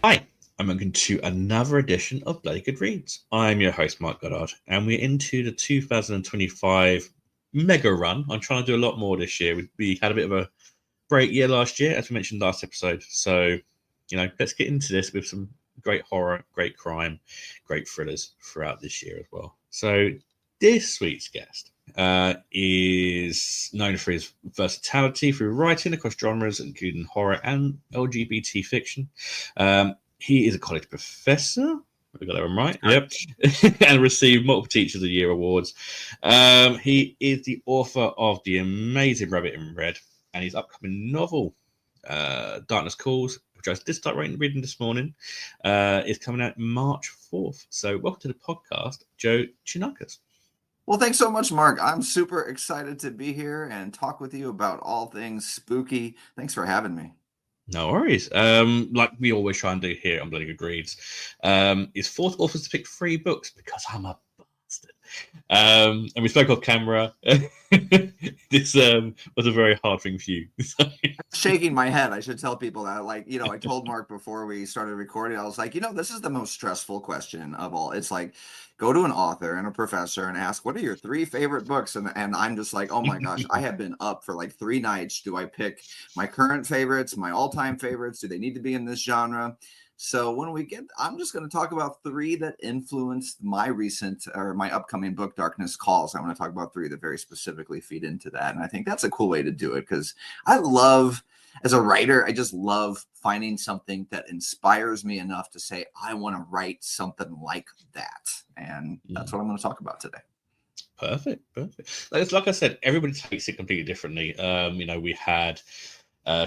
Hi, I'm welcome to another edition of Bloody Good Reads. I'm your host, Mark Goddard, and we're into the 2025 mega run. I'm trying to do a lot more this year. We had a bit of a great year last year, as we mentioned last episode. So, let's get into this with some great horror, great crime, great thrillers throughout this year as well. So, this week's guest is known for his versatility through writing across genres, including horror and LGBT fiction. He is a college professor. We got that one right. Yep. And received multiple Teachers of the Year awards. He is the author of The Amazing Rabbit in Red and his upcoming novel, Darkness Calls, which I just started reading this morning, is coming out March 4th. So welcome to the podcast, Joe Chianakas. Well, thanks so much, Mark. I'm super excited to be here and talk with you about all things spooky. Thanks for having me. No worries. Like we always try and do here on Bloody Good Reads, is force authors to pick 3 books because I'm a bastard. And we spoke off camera. This was a very hard thing for you. Shaking my head. I should tell people that. I told Mark before we started recording, I was like, this is the most stressful question of all. It's like, go to an author and a professor and ask, what are your 3 favorite books? And I'm just like, oh my gosh, I have been up for like 3 nights. Do I pick my current favorites, my all-time favorites? Do they need to be in this genre? So I'm just going to talk about 3 that influenced my upcoming book, Darkness Calls. I want to talk about 3 that very specifically feed into that. And I think that's a cool way to do it because as a writer, I just love finding something that inspires me enough to say, I want to write something like that. And that's what I'm going to talk about today. Perfect. Like I said, everybody takes it completely differently. We had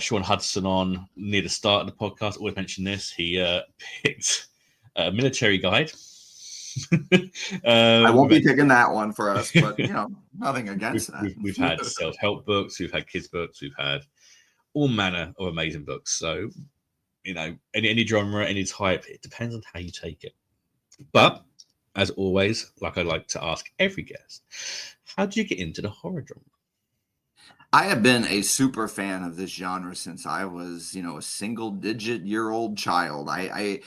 Sean Hudson on near the start of the podcast. Always mention this. He picked a military guide. I won't be picking that one for us, but nothing against that. We've had self-help books, we've had kids books, we've had all manner of amazing books. So, any genre, any type, it depends on how you take it. But as always, like I like to ask every guest, how did you get into the horror genre? I have been a super fan of this genre since I was, a single-digit-year-old child. I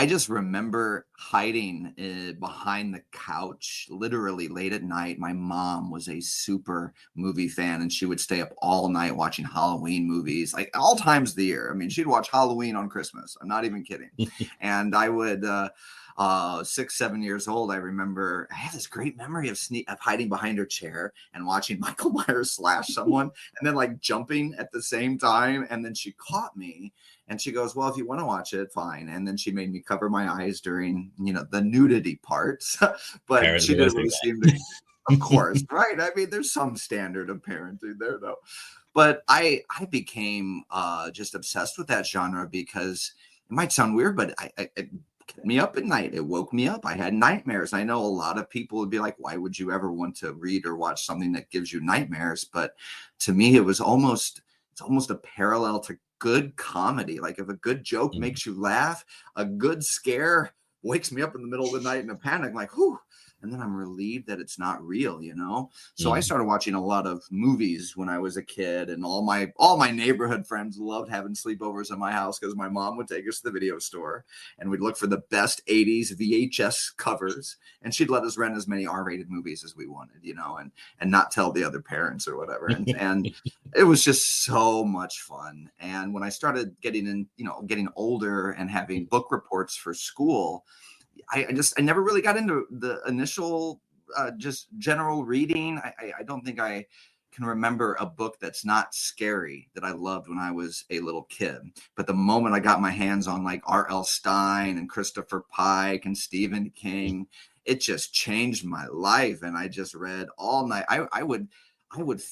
just remember hiding behind the couch, literally late at night. My mom was a super movie fan, and she would stay up all night watching Halloween movies, like all times of the year. I mean, she'd watch Halloween on Christmas. I'm not even kidding. And I would 6, 7 years old, I remember I have this great memory of hiding behind her chair and watching Michael Myers slash someone and then like jumping at the same time. And then she caught me and she goes, well, if you want to watch it, fine. And then she made me cover my eyes during, the nudity parts, but Parents she didn't really seem to, of course, right? I mean, there's some standard of parenting there though. But I became just obsessed with that genre because it might sound weird, but it kept me up at night. It woke me up. I had nightmares. I know a lot of people would be like, why would you ever want to read or watch something that gives you nightmares? But to me, it's almost a parallel to good comedy. Like if a good joke makes you laugh, a good scare wakes me up in the middle of the night in a panic, like, whew. And then I'm relieved that it's not real, So I started watching a lot of movies when I was a kid, and all my neighborhood friends loved having sleepovers at my house because my mom would take us to the video store and we'd look for the best 80s VHS covers, and she'd let us rent as many R-rated movies as we wanted, and not tell the other parents or whatever. And it was just so much fun. And when I started getting older and having book reports for school, I never really got into the initial just general reading. I don't think I can remember a book that's not scary that I loved when I was a little kid. But the moment I got my hands on like R.L. Stine and Christopher Pike and Stephen King, it just changed my life. And I just read all night. I would I was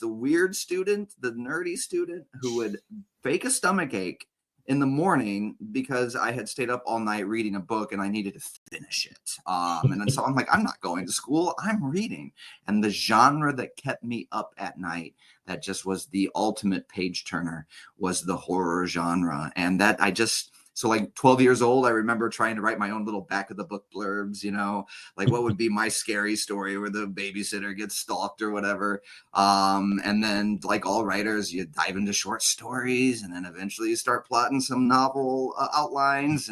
the weird student, the nerdy student who would fake a stomach ache in the morning because I had stayed up all night reading a book and I needed to finish it. And then so I'm like, I'm not going to school, I'm reading. And the genre that kept me up at night, that just was the ultimate page turner, was the horror genre. And that I just So like 12 years old, I remember trying to write my own little back of the book blurbs, like what would be my scary story where the babysitter gets stalked or whatever. And then like all writers, you dive into short stories, and then eventually you start plotting some novel outlines.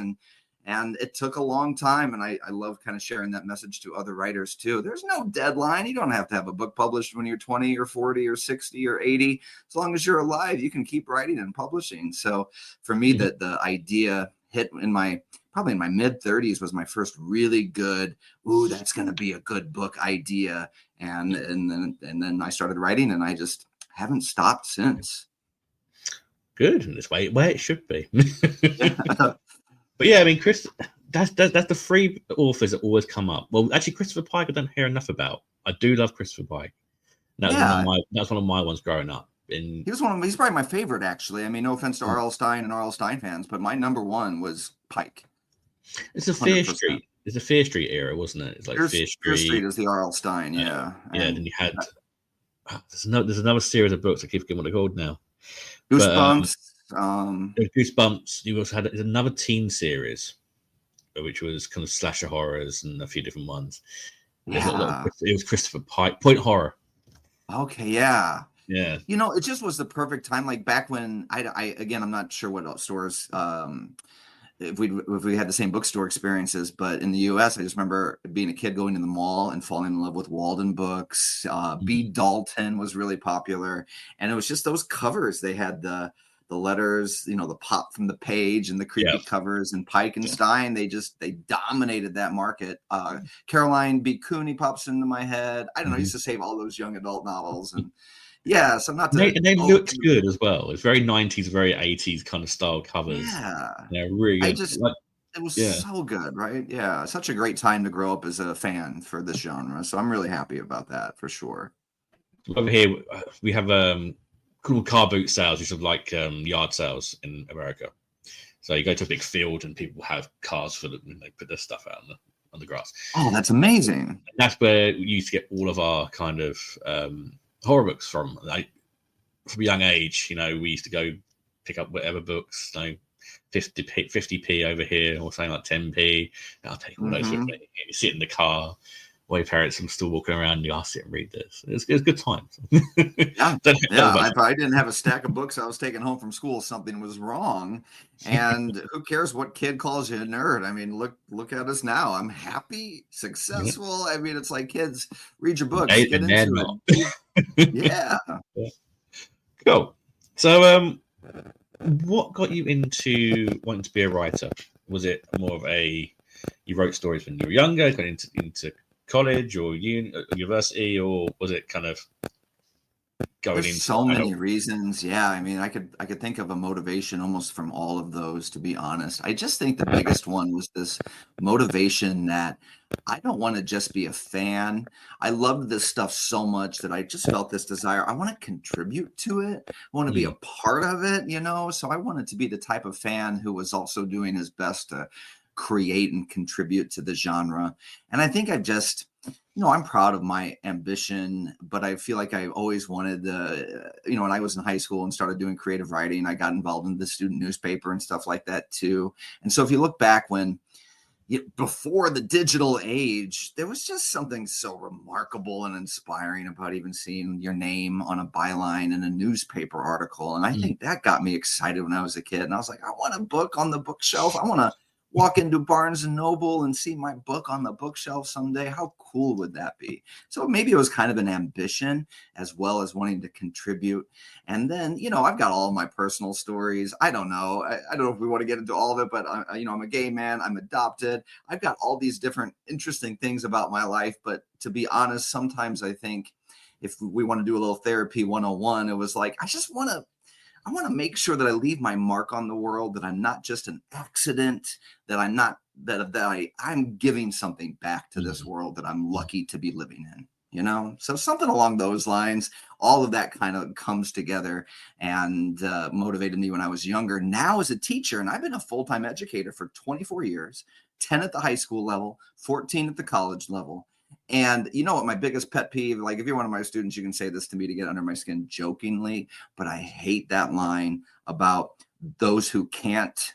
And it took a long time. And I love kind of sharing that message to other writers too. There's no deadline. You don't have to have a book published when you're 20 or 40 or 60 or 80. As long as you're alive, you can keep writing and publishing. So for me, the idea hit probably in my mid 30s was my first really good, ooh, that's going to be a good book idea. And then I started writing, and I just haven't stopped since. Good. This way where it should be. But yeah, I mean, Chris, that's the three authors that always come up. Well, actually, Christopher Pike, I don't hear enough about. I do love Christopher Pike. That's one of my ones growing up. He's probably my favorite, actually. I mean, no offense to R.L. Stein and R.L. Stein fans, but my number one was Pike. It's a Fear Street. It's a Fear Street era, wasn't it? It's like Fear Street. Fear Street is the R.L. Stein, yeah. And then you had there's another series of books. I keep forgetting what they're called now. Goosebumps. Goosebumps. You also had another teen series, which was kind of slasher horrors and a few different ones. Yeah. It was Christopher Pike, Point Horror. Okay, yeah. Yeah. It just was the perfect time. Like back when I'm not sure what stores, if we had the same bookstore experiences, but in the US, I just remember being a kid going to the mall and falling in love with Walden books. B. Dalton was really popular. And it was just those covers. They had the letters, the pop from the page and the creepy covers, and Pike and Stein, they dominated that market. Caroline B. Cooney pops into my head. I don't know, I used to save all those young adult novels, and so not to. And they looked good as well. It's very 90s, very 80s kind of style covers. Yeah, really good. It was so good, right? Yeah, such a great time to grow up as a fan for this genre. So I'm really happy about that for sure. Over here, we have called car boot sales, which are like yard sales in America. So you go to a big field and people have cars for them, and they put their stuff out on the grass. Oh, that's amazing. And that's where we used to get all of our kind of horror books from. Like, from a young age, we used to go pick up whatever books, 50p over here, or something like 10p. And I'll take all those with me. You sit in the car while your parents are still walking around, and you sit and read this. It's good times. If I didn't have a stack of books I was taking home from school, something was wrong. And who cares what kid calls you a nerd? I mean, look at us now. I'm happy, successful. I mean, it's like, kids, read your books, get into it. Yeah. Cool. So, what got you into wanting to be a writer? Was it more of you wrote stories when you were younger, got into college or university, or was it kind of going into so many reasons? Yeah, I mean, I could think of a motivation almost from all of those, to be honest. I just think the biggest one was this motivation that I don't want to just be a fan. I loved this stuff so much that I just felt this desire. I want to contribute to it. I want to be a part of it, so I wanted to be the type of fan who was also doing his best to create and contribute to the genre. And I think I've just, I'm proud of my ambition, but I feel like I always wanted when I was in high school and started doing creative writing, I got involved in the student newspaper and stuff like that too. And so if you look back before the digital age, there was just something so remarkable and inspiring about even seeing your name on a byline in a newspaper article. And I think that got me excited when I was a kid. And I was like, I want a book on the bookshelf. I want to walk into Barnes and Noble and see my book on the bookshelf someday. How cool would that be? So maybe it was kind of an ambition as well as wanting to contribute. And then, I've got all of my personal stories. I don't know. I don't know if we want to get into all of it, but I'm a gay man. I'm adopted. I've got all these different interesting things about my life. But to be honest, sometimes I think if we want to do a little therapy 101, it was like, I want to make sure that I leave my mark on the world, that I'm not just an accident, that I'm not, I'm giving something back to this world that I'm lucky to be living in, So something along those lines, all of that kind of comes together and motivated me when I was younger. Now as a teacher, and I've been a full-time educator for 24 years, 10 at the high school level, 14 at the college level. And you know what my biggest pet peeve, like if you're one of my students, you can say this to me to get under my skin jokingly, but I hate that line about those who can't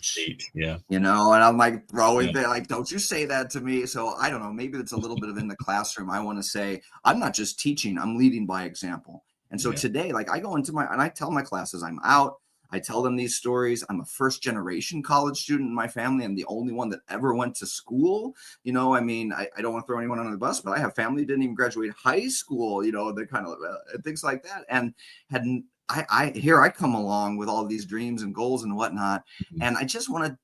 teach. Yeah. And I'm like throwing Yeah. like, don't you say that to me. So I don't know, maybe it's a little bit of in the classroom. I want to say, I'm not just teaching, I'm leading by example. And so today, like I go into and I tell my classes I'm out. I tell them these stories. I'm a first generation college student in my family. I'm the only one that ever went to school. I don't want to throw anyone under the bus, but I have family that didn't even graduate high school, the kind of things like that. And here I come along with all these dreams and goals and whatnot. Mm-hmm. And I just wanted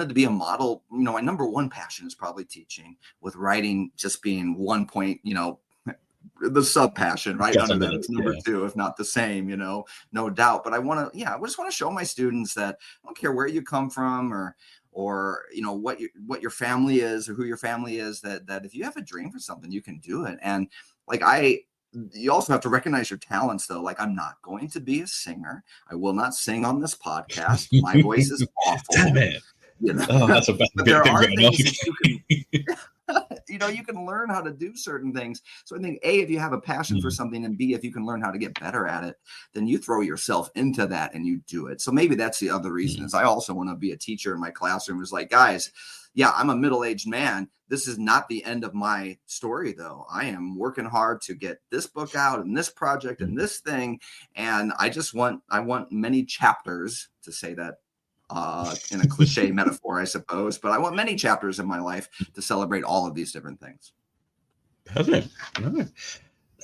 to be a model. My number one passion is probably teaching, with writing just being one point, the sub passion right Just under under that. It's it, number two, if not the same, no doubt. But I just want to show my students that I don't care where you come from or what your family is or who your family is, that if you have a dream for something, you can do it. And like you also have to recognize your talents, though. Like, I'm not going to be a singer. I will not sing on this podcast. My voice is awful. Damn it. Oh, that's a bit but there are things enough. that you can you can learn how to do certain things. So I think A, if you have a passion for something, and B, if you can learn how to get better at it, then you throw yourself into that and you do it. So maybe that's the other reason is I also want to be a teacher in my classroom. Is like, guys, yeah, I'm a middle-aged man. This is not the end of my story, though. I am working hard to get this book out and this project and this thing. And I want many chapters, to say that in a cliche metaphor, I suppose, but I want many chapters in my life to celebrate all of these different things. Perfect. No.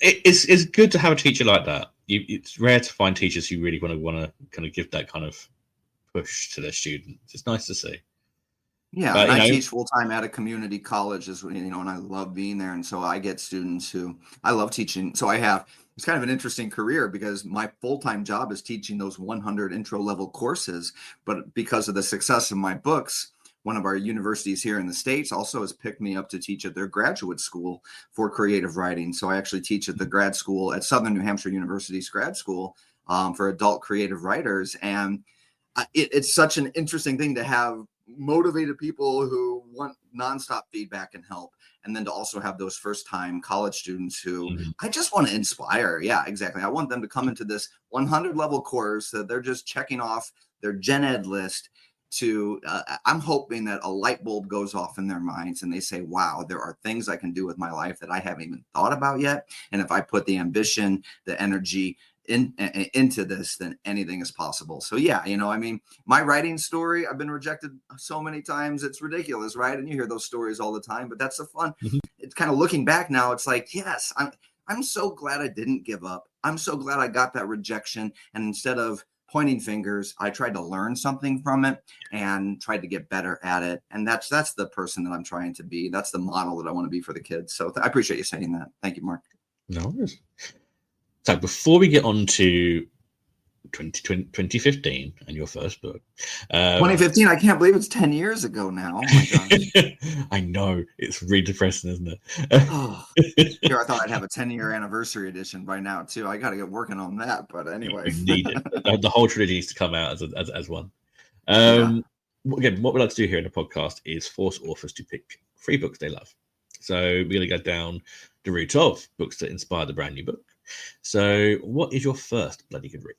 It's good to have a teacher like that. It's rare to find teachers who really want to kind of give that kind of push to their students. It's nice to see. Yeah, and I teach full-time at a community college, and I love being there. And so I get students who I love teaching. So it's kind of an interesting career because my full-time job is teaching those 100 intro-level courses. But because of the success of my books, one of our universities here in the States also has picked me up to teach at their graduate school for creative writing. So I actually teach at the grad school at Southern New Hampshire University's grad school for adult creative writers. And it's such an interesting thing to have motivated people who want nonstop feedback and help, and then to also have those first-time college students who I just want to inspire. Yeah, exactly. I want them to come into this 100 level course that they're just checking off their gen ed list to I'm hoping that a light bulb goes off in their minds and they say, wow, there are things I can do with my life that I haven't even thought about yet. And if I put the ambition, the energy into this, then anything is possible. So yeah, my writing story, I've been rejected so many times, it's ridiculous, right? And you hear those stories all the time, but that's the fun. It's kind of looking back now, it's like, yes, I'm so glad I didn't give up. I'm so glad I got that rejection, and instead of pointing fingers, I tried to learn something from it and tried to get better at it. And that's the person that I'm trying to be. That's the model that I want to be for the kids. So I appreciate you saying that. Thank you, Mark. No worries. So before we get on to 2015 and your first book. 2015, I can't believe it's 10 years ago now. Oh my gosh. I know. It's really depressing, isn't it? Here, I thought I'd have a 10-year anniversary edition by now, too. I got to get working on that. But anyway. You need it. The whole trilogy needs to come out as one. Again, what we like to do here in the podcast is force authors to pick 3 books they love. So we're going to go down the route of books that inspire the brand new book. So what is your first bloody good read?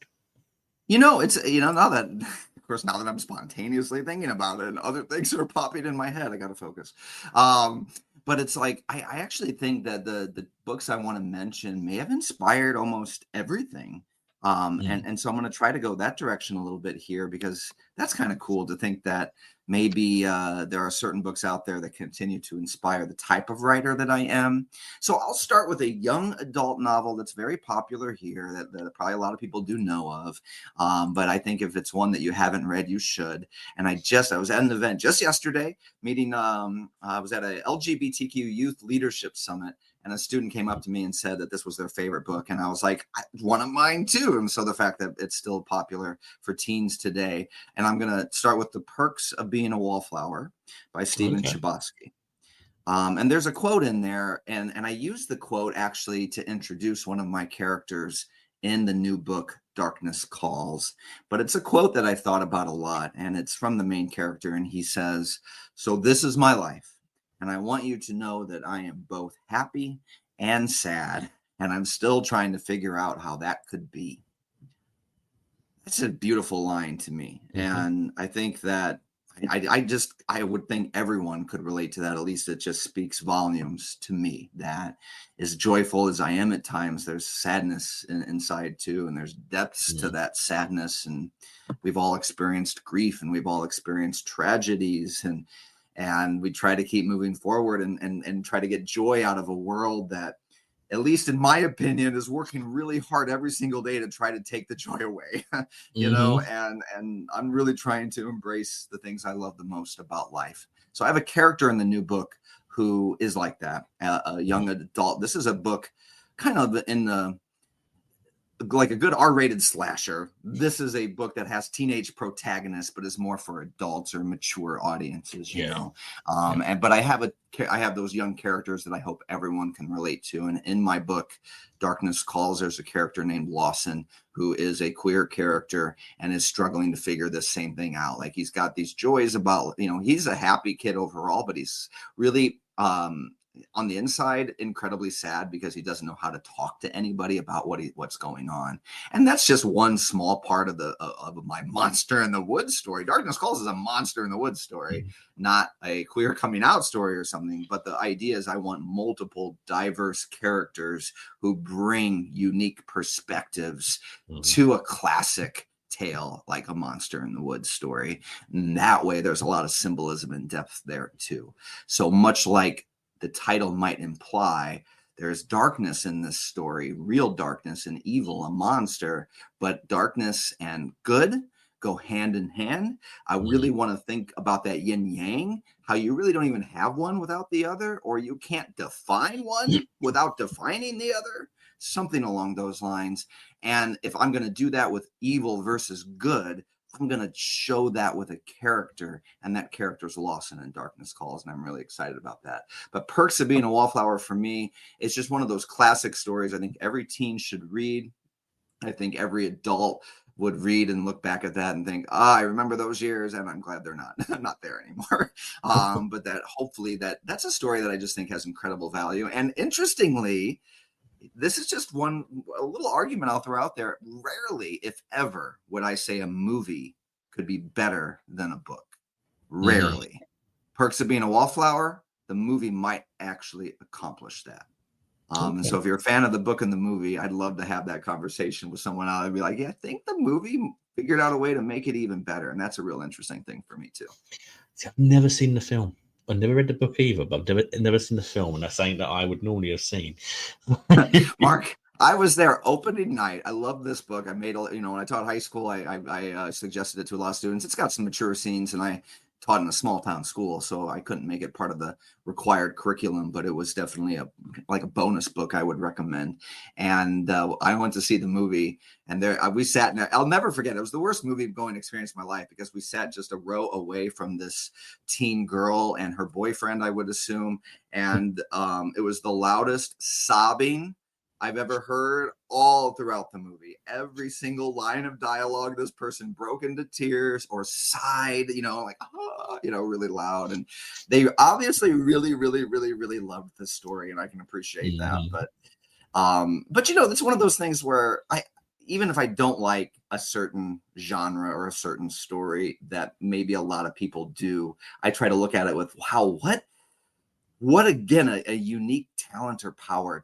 It's, now that, of course, now that I'm spontaneously thinking about it and other things are popping in my head, I got to focus. But it's like, I actually think that the books I want to mention may have inspired almost everything. And so I'm going to try to go that direction a little bit here, because that's kind of cool to think that maybe there are certain books out there that continue to inspire the type of writer that I am. So I'll start with a young adult novel that's very popular here that probably a lot of people do know of. But I think if it's one that you haven't read, you should. And I was at an event just yesterday meeting. I was at a LGBTQ youth leadership summit. And a student came up to me and said that this was their favorite book. And I was like, one of mine too. And so the fact that it's still popular for teens today. And I'm going to start with The Perks of Being a Wallflower by Stephen Chbosky. And there's a quote in there. And I used the quote actually to introduce one of my characters in the new book, Darkness Calls. But it's a quote that I thought about a lot. And it's from the main character. And he says, "So this is my life. And I want you to know that I am both happy and sad, and I'm still trying to figure out how that could be." That's a beautiful line to me. Mm-hmm. And I think that I would think everyone could relate to that. At least it just speaks volumes to me that as joyful as I am at times, there's sadness inside too. And there's depths to that sadness. And we've all experienced grief and we've all experienced tragedies, and we try to keep moving forward and try to get joy out of a world that, at least in my opinion, is working really hard every single day to try to take the joy away, Mm-hmm. and I'm really trying to embrace the things I love the most about life. So I have a character in the new book who is like that, a young adult. This is a book kind of in the, like a good R-rated slasher. This is a book that has teenage protagonists, but is more for adults or mature audiences, Yeah. But I have those young characters that I hope everyone can relate to. And in my book, Darkness Calls, there's a character named Lawson who is a queer character and is struggling to figure this same thing out. Like, he's got these joys about, he's a happy kid overall, but he's really on the inside incredibly sad because he doesn't know how to talk to anybody about what's going on. And that's just one small part of my monster in the woods story. Darkness Calls is a monster in the woods story, not a queer coming out story or something. But the idea is I want multiple diverse characters who bring unique perspectives to a classic tale like a monster in the woods story. And that way there's a lot of symbolism and depth there too. So much like the title might imply, there's darkness in this story, real darkness and evil, a monster, but darkness and good go hand in hand. I really want to think about that yin yang, how you really don't even have one without the other, or you can't define one without defining the other, something along those lines. And if I'm going to do that with evil versus good, I'm going to show that with a character, and that character's Lawson in Darkness Calls, and I'm really excited about that. But Perks of Being a Wallflower, for me, it's just one of those classic stories I think every teen should read. I think every adult would read and look back at that and think, I remember those years, and I'm glad they're not there anymore. But that hopefully that's a story that I just think has incredible value. And interestingly, this is just a little argument I'll throw out there. Rarely, if ever, would I say a movie could be better than a book. Rarely. Perks of Being a Wallflower, the movie might actually accomplish that. And so if you're a fan of the book and the movie, I'd love to have that conversation with someone else and be like, yeah, I think the movie figured out a way to make it even better. And that's a real interesting thing for me too. See, I've never seen the film. I've never read the book either, but I've never seen the film, and that's something that I would normally have seen. Mark, I was there opening night. I love this book. I made, when I taught high school, I suggested it to a lot of students. It's got some mature scenes, and I taught in a small town school, so I couldn't make it part of the required curriculum, but it was definitely a bonus book I would recommend. And I went to see the movie, and we sat in there. I'll never forget. It was the worst movie going experience of my life because we sat just a row away from this teen girl and her boyfriend, I would assume. And it was the loudest sobbing I've ever heard all throughout the movie. Every single line of dialogue, this person broke into tears or sighed, really loud. And they obviously really, really, really, really loved this story, and I can appreciate that. But it's one of those things where even if I don't like a certain genre or a certain story that maybe a lot of people do, I try to look at it with, wow, what again, a unique talent or power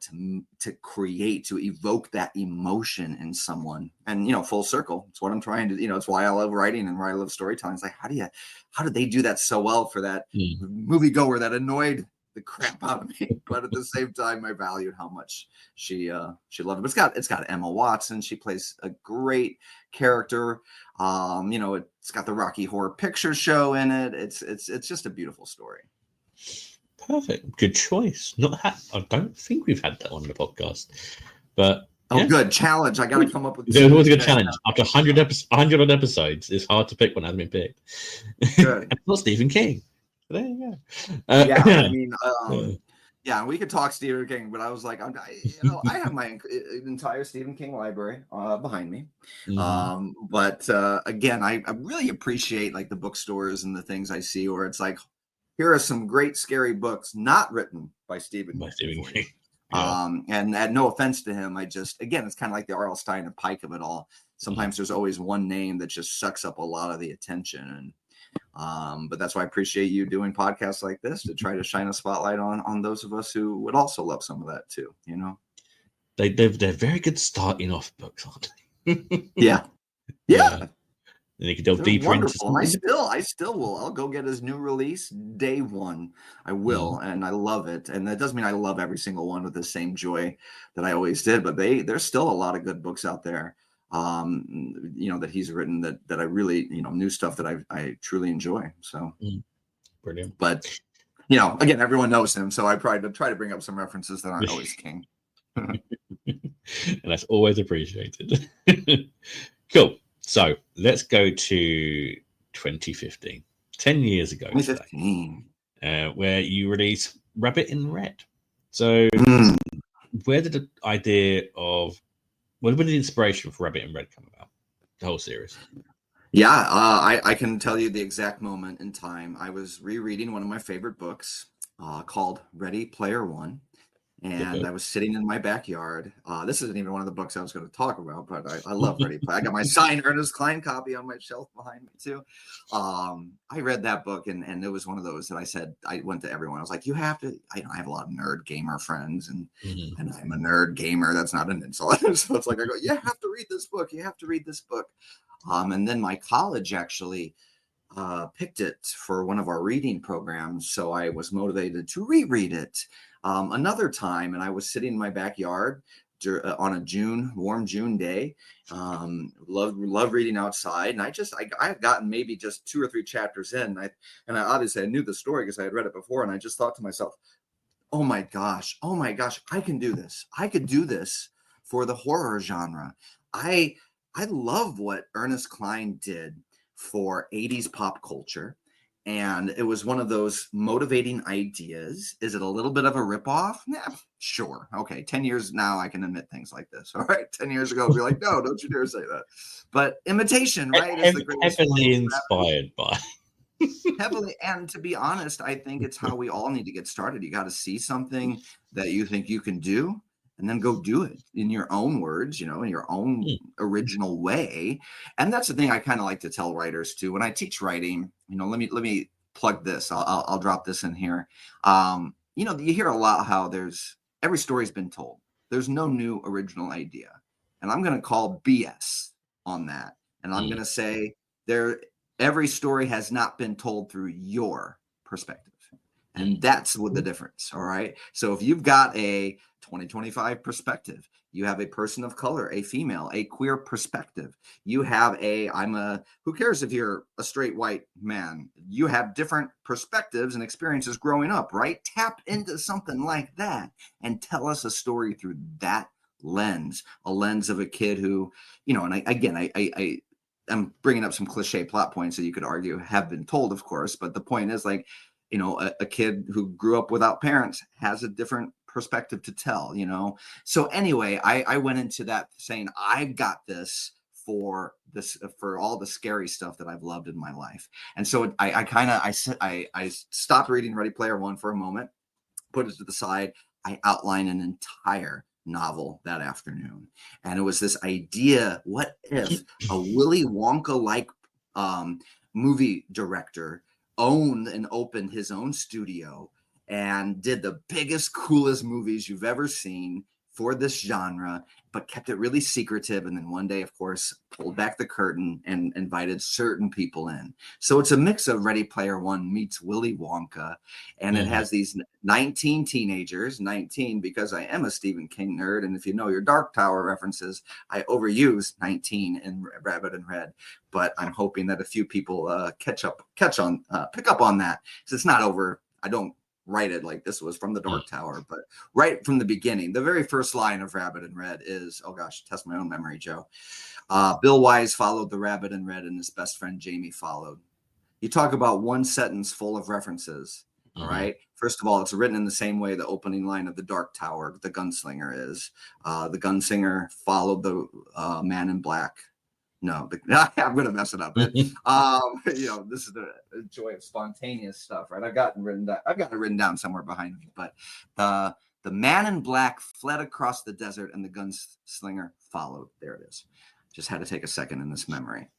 to create, to evoke that emotion in someone. And full circle, it's what I'm trying to, it's why I love writing and why I love storytelling. It's like, how did they do that so well for that moviegoer that annoyed the crap out of me, but at the same time I valued how much she loved it. But it's got Emma Watson. She plays a great character. It's got the Rocky Horror Picture Show in it. It's just a beautiful story. Perfect. Good choice. I don't think we've had that on the podcast, but good challenge. I got to come up with. There's always a good challenge. After 100 episodes, it's hard to pick one that hasn't been picked. Good. It's not Stephen King. So there you go. We could talk Stephen King, but I was like, I have my entire Stephen King library behind me. But again, I really appreciate like the bookstores and the things I see where it's like, here are some great scary books not written by Stephen King. And no offense to him, it's kind of like the R.L. Stein and Pike of it all. sometimes there's always one name that just sucks up a lot of the attention. And but that's why I appreciate you doing podcasts like this to try to shine a spotlight on those of us who would also love some of that too, you know. They're very good starting off books, aren't they? Yeah. And you can delve They're deeper into wonderful. something. I still will. I'll go get his new release day one. I will, and I love it. And that doesn't mean I love every single one with the same joy that I always did, but there's still a lot of good books out there, that he's written that I really, new stuff that I truly enjoy. So Brilliant. But again, everyone knows him, so I try to bring up some references that aren't always king. And that's always appreciated. Cool. So let's go to 2015, 10 years ago 2015. today, where you released Rabbit in Red. So where did the inspiration for Rabbit in Red come about? The whole series. Yeah, I can tell you the exact moment in time. I was rereading one of my favorite books called Ready Player One. And I was sitting in my backyard. This isn't even one of the books I was going to talk about, but I love Ready Player. I got my signed Ernest Cline copy on my shelf behind me too. I read that book, and it was one of those that I went to everyone. I was like, you have to. I have a lot of nerd gamer friends, and I'm a nerd gamer. That's not an insult. So it's like I go, you have to read this book. You have to read this book. And then my college actually picked it for one of our reading programs, so I was motivated to reread it. Another time, and I was sitting in my backyard on a warm June day. Love reading outside, and I've gotten maybe just 2 or 3 chapters in, and I obviously I knew the story because I had read it before, and I just thought to myself, oh my gosh, I can do this. I could do this for the horror genre. I love what Ernest Cline did for 80s pop culture. And it was one of those motivating ideas. Is it a little bit of a ripoff? Nah, sure. Okay. 10 years now, I can admit things like this. All right. 10 years ago, I'd be like, no, don't you dare say that. But imitation, right? Is the greatest. Heavily inspired by. Heavily. And to be honest, I think it's how we all need to get started. You got to see something that you think you can do, and then go do it in your own words, in your own original way. And that's the thing I kind of like to tell writers too. When I teach writing, let me plug this. I'll drop this in here. You hear a lot how every story's been told. There's no new original idea. And I'm going to call BS on that. And I'm going to say every story has not been told through your perspective. And that's what the difference. All right. So if you've got a 2025 perspective, you have a person of color, a female, a queer perspective. You have who cares if you're a straight white man? You have different perspectives and experiences growing up, right? Tap into something like that and tell us a story through that lens, a lens of a kid who, and I'm bringing up some cliche plot points that you could argue have been told, of course, but the point is a kid who grew up without parents has a different perspective to tell, So anyway, I went into that saying, I've got this for all the scary stuff that I've loved in my life. And so I stopped reading Ready Player One for a moment, put it to the side. I outlined an entire novel that afternoon. And it was this idea, what if a Willy Wonka-like movie director owned and opened his own studio and did the biggest, coolest movies you've ever seen for this genre, but kept it really secretive. And then one day, of course, pulled back the curtain and invited certain people in. So it's a mix of Ready Player One meets Willy Wonka. And it has these 19 teenagers, 19 because I am a Stephen King nerd. And if you know your Dark Tower references, I overuse 19 in Rabbit in Red. But I'm hoping that a few people pick up on that. Because it's not over. I don't write it like this was from the Dark Tower, but right from the beginning, the very first line of Rabbit in Red is, oh gosh, test my own memory, Joe. Bill Wise followed the Rabbit in Red and his best friend Jamie followed. You talk about one sentence full of references. All right. First of all, it's written in the same way the opening line of the Dark Tower, the gunslinger is. The gunslinger followed the man in black. No, I'm going to mess it up. This is the joy of spontaneous stuff, right? I've got it written down somewhere behind me. But the man in black fled across the desert, and the gunslinger followed. There it is. Just had to take a second in this memory.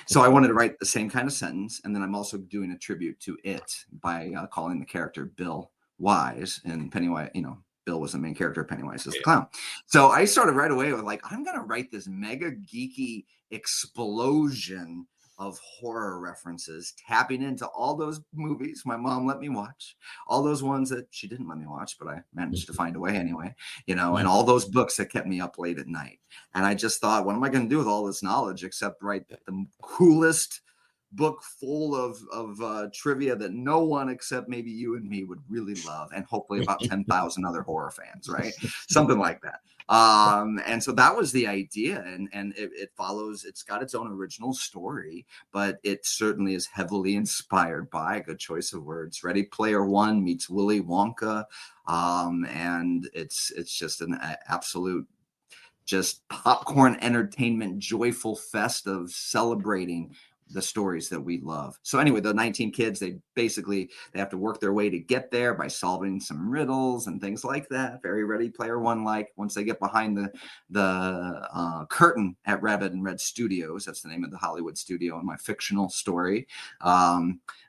So I wanted to write the same kind of sentence, and then I'm also doing a tribute to it by calling the character Bill Wise, and Pennywise, Bill was the main character, Pennywise is the clown. So I started right away with like, I'm going to write this mega geeky explosion of horror references, tapping into all those movies my mom let me watch, all those ones that she didn't let me watch, but I managed to find a way anyway, and all those books that kept me up late at night. And I just thought, what am I going to do with all this knowledge except write the coolest book full of trivia that no one except maybe you and me would really love, and hopefully about 10,000 other horror fans, right? Something like that. And so that was the idea, and it follows, it's got its own original story, but it certainly is heavily inspired by, a good choice of words, Ready Player One meets Willy Wonka. And it's just an absolute just popcorn entertainment, joyful fest of celebrating the stories that we love. So anyway, the 19 kids, they have to work their way to get there by solving some riddles and things like that. Very Ready Player One like. Once they get behind the curtain at Rabbit and Red Studios, that's the name of the Hollywood studio in my fictional story,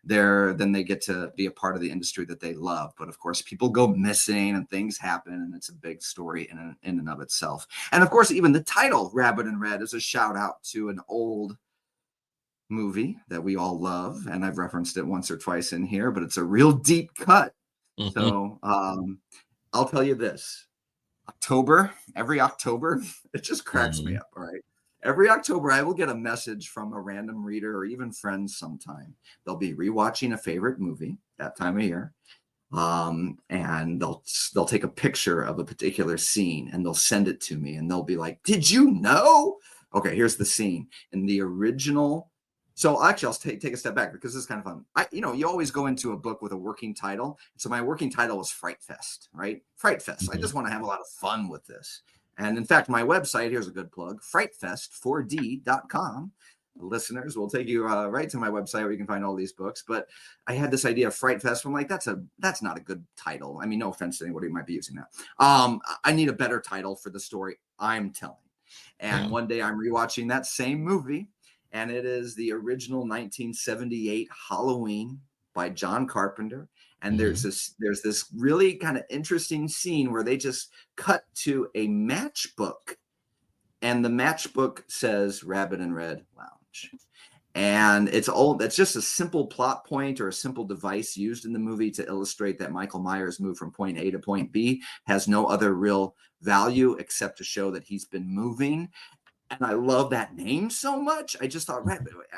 then they get to be a part of the industry that they love. But of course, people go missing and things happen, and it's a big story in and of itself. And of course, even the title Rabbit and Red is a shout out to an old movie that we all love, and I've referenced it once or twice in here, but it's a real deep cut. So I'll tell you this, every October, it just cracks me up. All right, every October I will get a message from a random reader or even friends. Sometime they'll be rewatching a favorite movie that time of year, and they'll take a picture of a particular scene and they'll send it to me, and they'll be like, did you know? Okay, here's the scene in the original. So actually, I'll take a step back because this is kind of fun. You always go into a book with a working title. So my working title was Fright Fest, right? Fright Fest. I just want to have a lot of fun with this. And in fact, my website, here's a good plug, frightfest4d.com. Listeners will take you right to my website where you can find all these books. But I had this idea of Fright Fest. I'm like, that's not a good title. I mean, no offense to anybody who might be using that. I need a better title for the story I'm telling. And one day I'm rewatching that same movie, and it is the original 1978 Halloween by John Carpenter. And there's this really kind of interesting scene where they just cut to a matchbook, and the matchbook says Rabbit and Red Lounge. And it's just a simple plot point or a simple device used in the movie to illustrate that Michael Myers moved from point A to point B, has no other real value except to show that he's been moving. And I love that name so much. I just thought,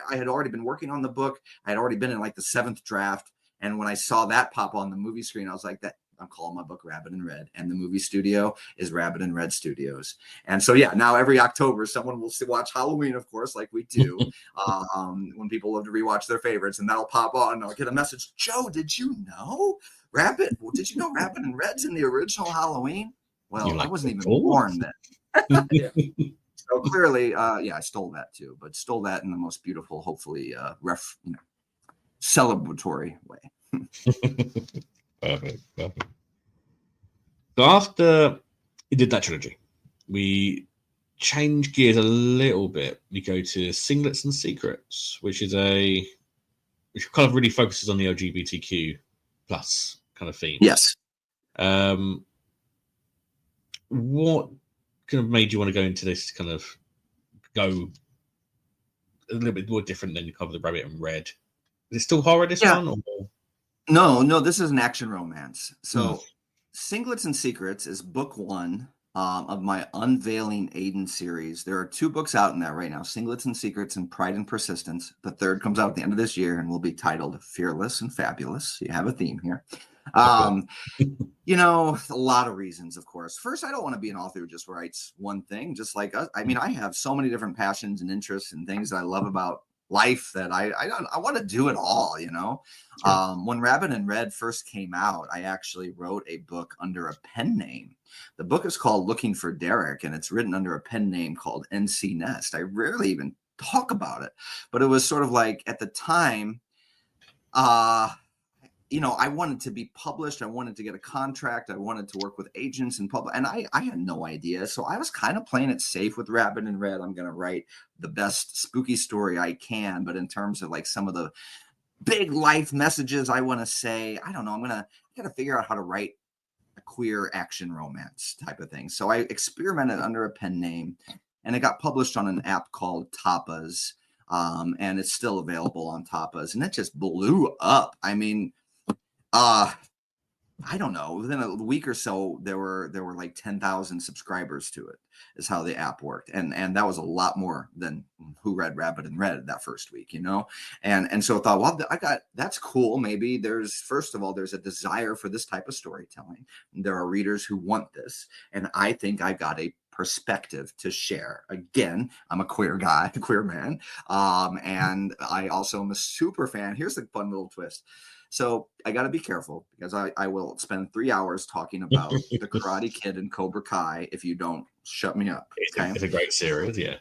I had already been working on the book. I had already been in like the 7th draft. And when I saw that pop on the movie screen, I was like, I'm calling my book Rabbit and Red. And the movie studio is Rabbit and Red Studios. And so, now every October, someone will watch Halloween, of course, like we do, when people love to rewatch their favorites. And that'll pop on and I'll get a message. Joe, did you know Rabbit and Red's in the original Halloween? Well, I wasn't even born then. So clearly, I stole that too, but stole that in the most beautiful, hopefully, celebratory way. Perfect. So after we did that trilogy, we changed gears a little bit. We go to Singlets and Secrets, which kind of really focuses on the LGBTQ plus kind of theme. Yes. What kind of made you want to go into this, kind of go a little bit more different than you cover the Rabbit and Red? Is it still horror, this one? Or? No, this is an action romance. So Singlets and Secrets is book 1 of my Unveiling Aiden series. There are 2 books out in that right now, Singlets and Secrets and Pride and Persistence. The 3rd comes out at the end of this year and will be titled Fearless and Fabulous. So you have a theme here. A lot of reasons, of course. First, I don't want to be an author who just writes one thing, just like us. I mean, I have so many different passions and interests and things that I love about life that I want to do it all, When Rabbit and Red first came out, I actually wrote a book under a pen name. The book is called Looking for Derek, and it's written under a pen name called NC Nest. I rarely even talk about it, but it was sort of like, at the time, I wanted to be published. I wanted to get a contract. I wanted to work with agents and public. And I had no idea. So I was kind of playing it safe with Rabbit in Red. I'm going to write the best spooky story I can. But in terms of like some of the big life messages I want to say, I don't know. I got to figure out how to write a queer action romance type of thing. So I experimented under a pen name, and it got published on an app called Tapas. And it's still available on Tapas, and it just blew up. I mean, I don't know. Within a week or so, there were like 10,000 subscribers to it. Is how the app worked, and that was a lot more than Who Read Rabbit in Red that first week, And so I thought, well, that's cool. Maybe first of all, there's a desire for this type of storytelling. There are readers who want this, and I think I got a perspective to share. Again, I'm a queer guy, a queer man, and I also am a super fan. Here's the fun little twist. So I got to be careful because I will spend 3 hours talking about the Karate Kid and Cobra Kai if you don't shut me up. Okay? It's a great series, yeah.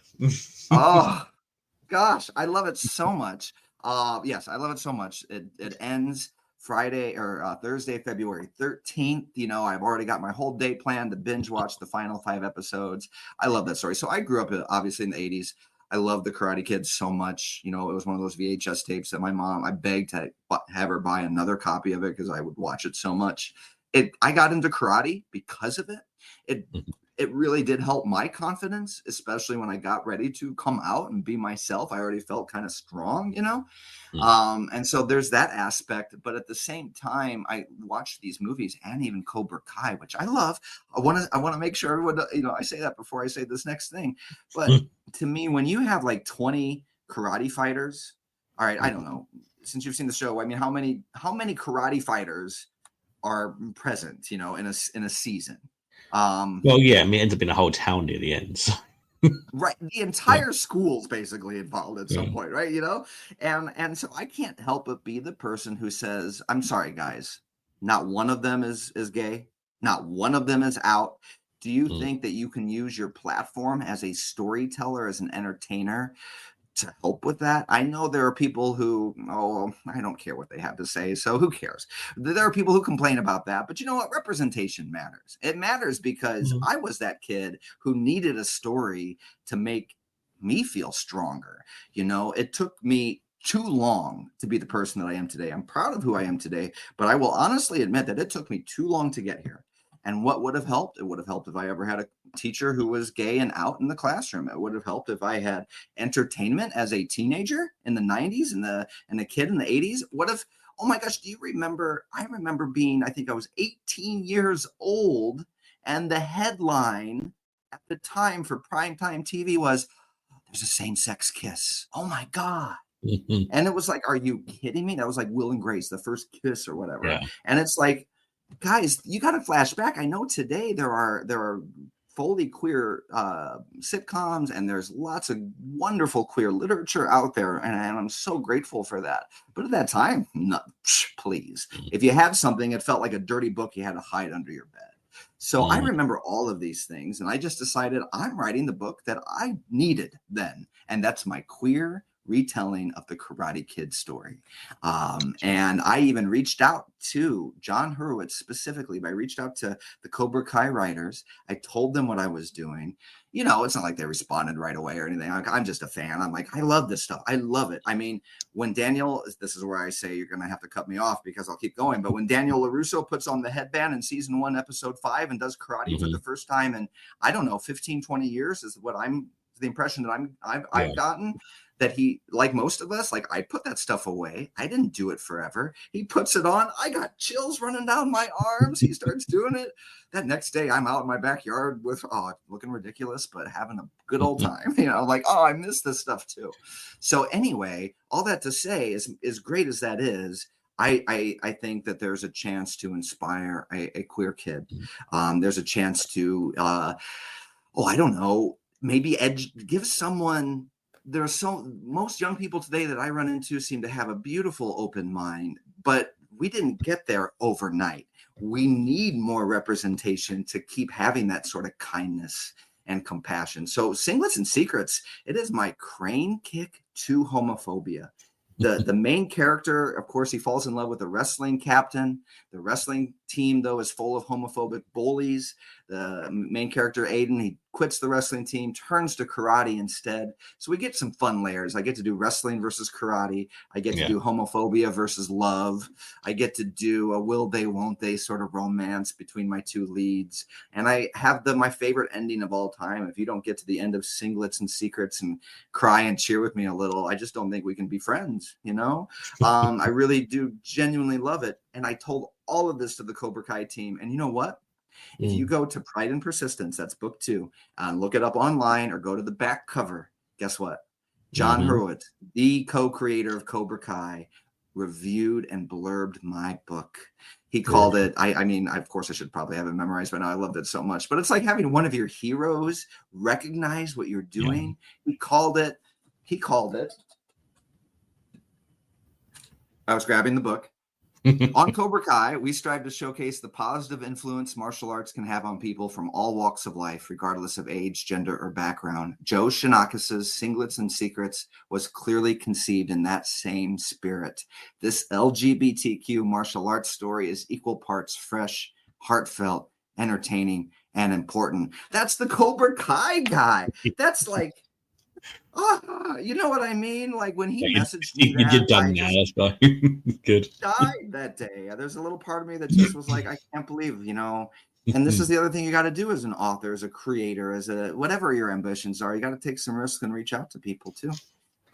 Oh gosh, I love it so much. Yes, I love it so much. It ends Friday or Thursday, February 13th. I've already got my whole day planned to binge watch the final 5 episodes. I love that story. So I grew up obviously in the 80s. I love the Karate Kid so much. It was one of those VHS tapes that my mom, I begged to have her buy another copy of it because I would watch it so much. I got into karate because of it. It really did help my confidence, especially when I got ready to come out and be myself. I already felt kind of strong, and so there's that aspect. But at the same time, I watched these movies and even Cobra Kai, which I love. I want to make sure everyone, I say that before I say this next thing. But to me, when you have like 20 karate fighters, all right, I don't know. Since you've seen the show, I mean, how many karate fighters are present, in a season? Well, yeah, I mean, it ends up being a whole town near the end. So. Right, the entire school's basically involved at some point, right? And so I can't help but be the person who says, I'm sorry, guys, not one of them is gay, not one of them is out. Do you think that you can use your platform as a storyteller, as an entertainer, to help with that? I know there are people who, I don't care what they have to say, so who cares? There are people who complain about that, but you know what? Representation matters. It matters because I was that kid who needed a story to make me feel stronger. It took me too long to be the person that I am today. I'm proud of who I am today, but I will honestly admit that it took me too long to get here. And what would have helped? It would have helped if I ever had a teacher who was gay and out in the classroom. It would have helped if I had entertainment as a teenager in the 90s and a kid in the 80s. What if, oh my gosh, do you remember? I remember being, I think I was 18 years old, and the headline at the time for primetime TV was, there's a same-sex kiss. Oh my God. And it was like, are you kidding me? That was like Will and Grace, the first kiss or whatever. Yeah. And it's like, guys, you got to flash back. I know today there are fully queer sitcoms, and there's lots of wonderful queer literature out there, and I'm so grateful for that. But at that time, please, if you had something, it felt like a dirty book you had to hide under your bed. So I remember all of these things, and I just decided I'm writing the book that I needed then, and that's my queer retelling of the Karate Kid story. And I even reached out to John Hurwitz specifically. I reached out to the Cobra Kai writers. I told them what I was doing. It's not like they responded right away or anything. I'm just a fan. I'm like, I love this stuff. I love it. I mean, when Daniel, this is where I say you're going to have to cut me off because I'll keep going. But when Daniel LaRusso puts on the headband in season 1, episode 5, and does karate for the first time in, I don't know, 15, 20 years is what the impression that I've gotten. That he, like most of us, like I put that stuff away. I didn't do it forever. He puts it on. I got chills running down my arms. He starts doing it. That next day, I'm out in my backyard with, looking ridiculous, but having a good old time. Like, I miss this stuff too. So anyway, all that to say is, as great as that is, I think that there's a chance to inspire a queer kid. There's a chance to, I don't know, maybe give someone. Most young people today that I run into seem to have a beautiful open mind, but we didn't get there overnight. We need more representation to keep having that sort of kindness and compassion. So Singlets and Secrets, it is my crane kick to homophobia. The main character, of course, he falls in love with the wrestling captain. The wrestling team, though, is full of homophobic bullies. The main character, Aiden, he quits the wrestling team, turns to karate instead. So we get some fun layers. I get to do wrestling versus karate. I get to do homophobia versus love. I get to do a will they, won't they sort of romance between my two leads. And I have my favorite ending of all time. If you don't get to the end of Singlets and Secrets and cry and cheer with me a little, I just don't think we can be friends, you know? I really do genuinely love it. And I told all of this to the Cobra Kai team. And you know what? If you go to Pride and Persistence, that's book 2, and look it up online or go to the back cover, guess what? John Hurwitz, the co-creator of Cobra Kai, reviewed and blurbed my book. He called it, I mean, of course I should probably have it memorized by now. I loved it so much, but it's like having one of your heroes recognize what you're doing. He called it, I was grabbing the book. On Cobra Kai, we strive to showcase the positive influence martial arts can have on people from all walks of life, regardless of age, gender, or background. Joe Chianakas' Singlets and Secrets was clearly conceived in that same spirit. This LGBTQ martial arts story is equal parts fresh, heartfelt, entertaining, and important. That's the Cobra Kai guy. That's like, you know what I mean? Like when he messaged me that, you're done now. That's fine. Good. Died that day. There's a little part of me that just was like, I can't believe, you know. And this is the other thing you got to do as an author, as a creator, as a whatever your ambitions are. You got to take some risks and reach out to people too.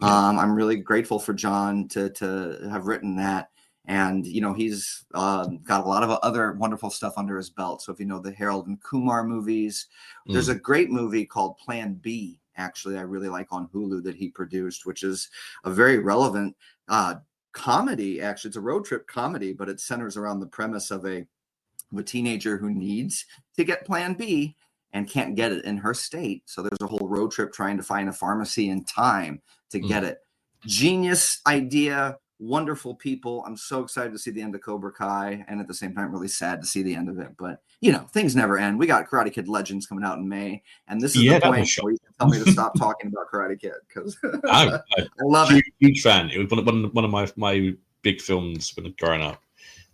I'm really grateful for John to have written that. And, you know, he's got a lot of other wonderful stuff under his belt. So if you know the Harold and Kumar movies, there's a great movie called Plan B. Actually, I really like on Hulu that he produced, which is a very relevant comedy. Actually, it's a road trip comedy, but it centers around the premise of a teenager who needs to get Plan B and can't get it in her state. So there's a whole road trip trying to find a pharmacy in time to get it. Genius idea. Wonderful people. I'm so excited to see the end of Cobra Kai, and at the same time, really sad to see the end of it. But you know, things never end. We got Karate Kid Legends coming out in May, and this is the point where you can tell me to stop talking about Karate Kid because I love it. Huge fan. It was one of my big films when growing up.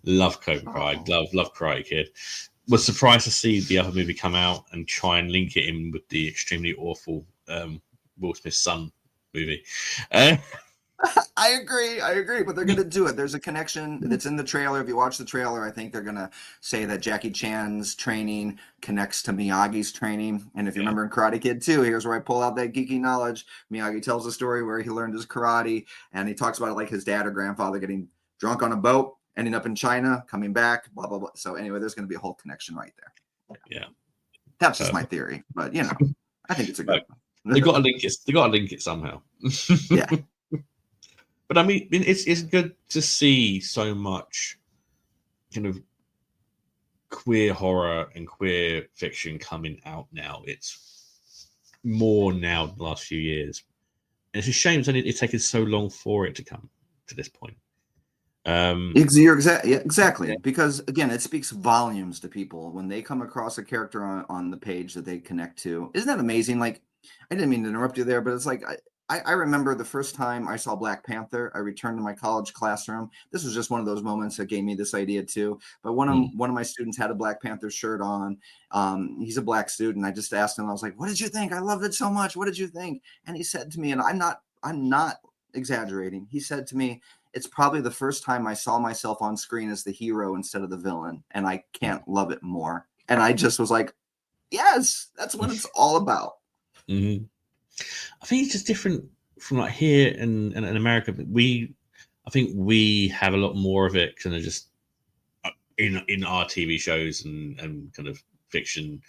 Love Cobra Kai. Love Karate Kid. Was surprised to see the other movie come out and try and link it in with the extremely awful Will Smith's son movie. I agree, but they're going to do it. There's a connection that's in the trailer. If you watch the trailer, I think they're going to say that Jackie Chan's training connects to Miyagi's training. And if you remember in Karate Kid 2, here's where I pull out that geeky knowledge. Miyagi tells a story where he learned his karate, and he talks about it like his dad or grandfather getting drunk on a boat, ending up in China, coming back, blah, blah, blah. So anyway, there's going to be a whole connection right there. Yeah. That's just my theory, but you know, I think it's a good one. They got to link it somehow. Yeah. But I mean, it's good to see so much kind of queer horror and queer fiction coming out now. It's more now the last few years. And it's a shame it's taken so long for it to come to this point. Exactly. Because again, it speaks volumes to people when they come across a character on the page that they connect to. Isn't that amazing? Like, I didn't mean to interrupt you there, but it's like I remember the first time I saw Black Panther. I returned to my college classroom. This was just one of those moments that gave me this idea too. But one of my students had a Black Panther shirt on. He's a black student. I just asked him. I was like, "What did you think? I loved it so much. What did you think?" And he said to me, and I'm not exaggerating. He said to me, "It's probably the first time I saw myself on screen as the hero instead of the villain, and I can't love it more." And I just was like, "Yes, that's what it's all about." Mm-hmm. I think it's just different from like here in America. But I think we have a lot more of it kind of just in our TV shows and kind of fiction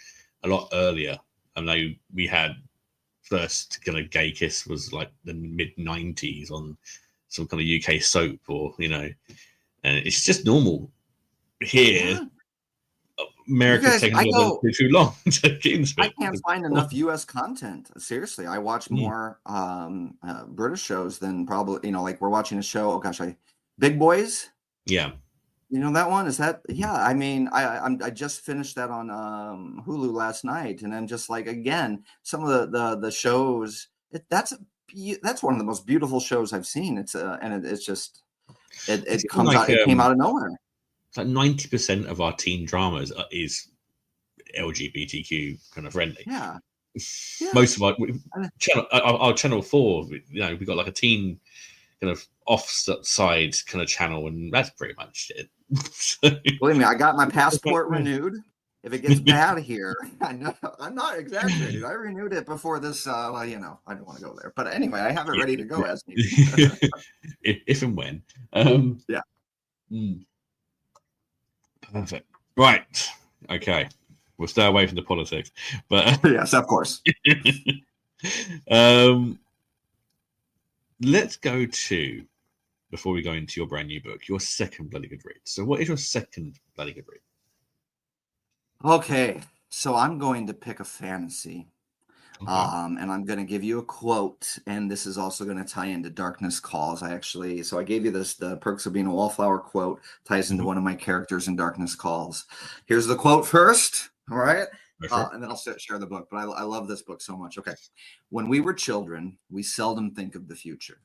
a lot earlier. I know we had first kind of gay kiss was like the mid 90s on some kind of UK soap, or and it's just normal here. Yeah. America's taking a little bit too long to get into it. I can't find enough US content. Seriously, I watch more British shows than probably, like we're watching a show. Oh gosh, Big Boys. Yeah. You know that one? Is that? Yeah. I mean, I just finished that on Hulu last night, and then just like again, some of the shows. That's a that's one of the most beautiful shows I've seen. It's just it even comes like out. It came out of nowhere. it's like 90% of our teen dramas is LGBTQ kind of friendly. Yeah, yeah. Most of our channel 4, we got like a teen kind of offside kind of channel, and that's pretty much it. So, Believe me, I got my passport renewed. If it gets bad here, I know I'm not exaggerating. I renewed it before this. Well, I don't want to go there, but anyway, I have it ready to go as needed. if and when. Yeah. Perfect. Right. Okay. We'll stay away from the politics, but yes, of course. Let's go to, before we go into your brand new book, your second bloody good read. So, what is your second bloody good read? Okay, so I'm going to pick a fantasy. Okay. And I'm going to give you a quote, and this is also going to tie into Darkness Calls. So I gave you the Perks of Being a Wallflower quote, ties into one of my characters in Darkness Calls. Here's the quote first, all right? And then I'll share the book, but I love this book so much. Okay. When we were children, we seldom think of the future.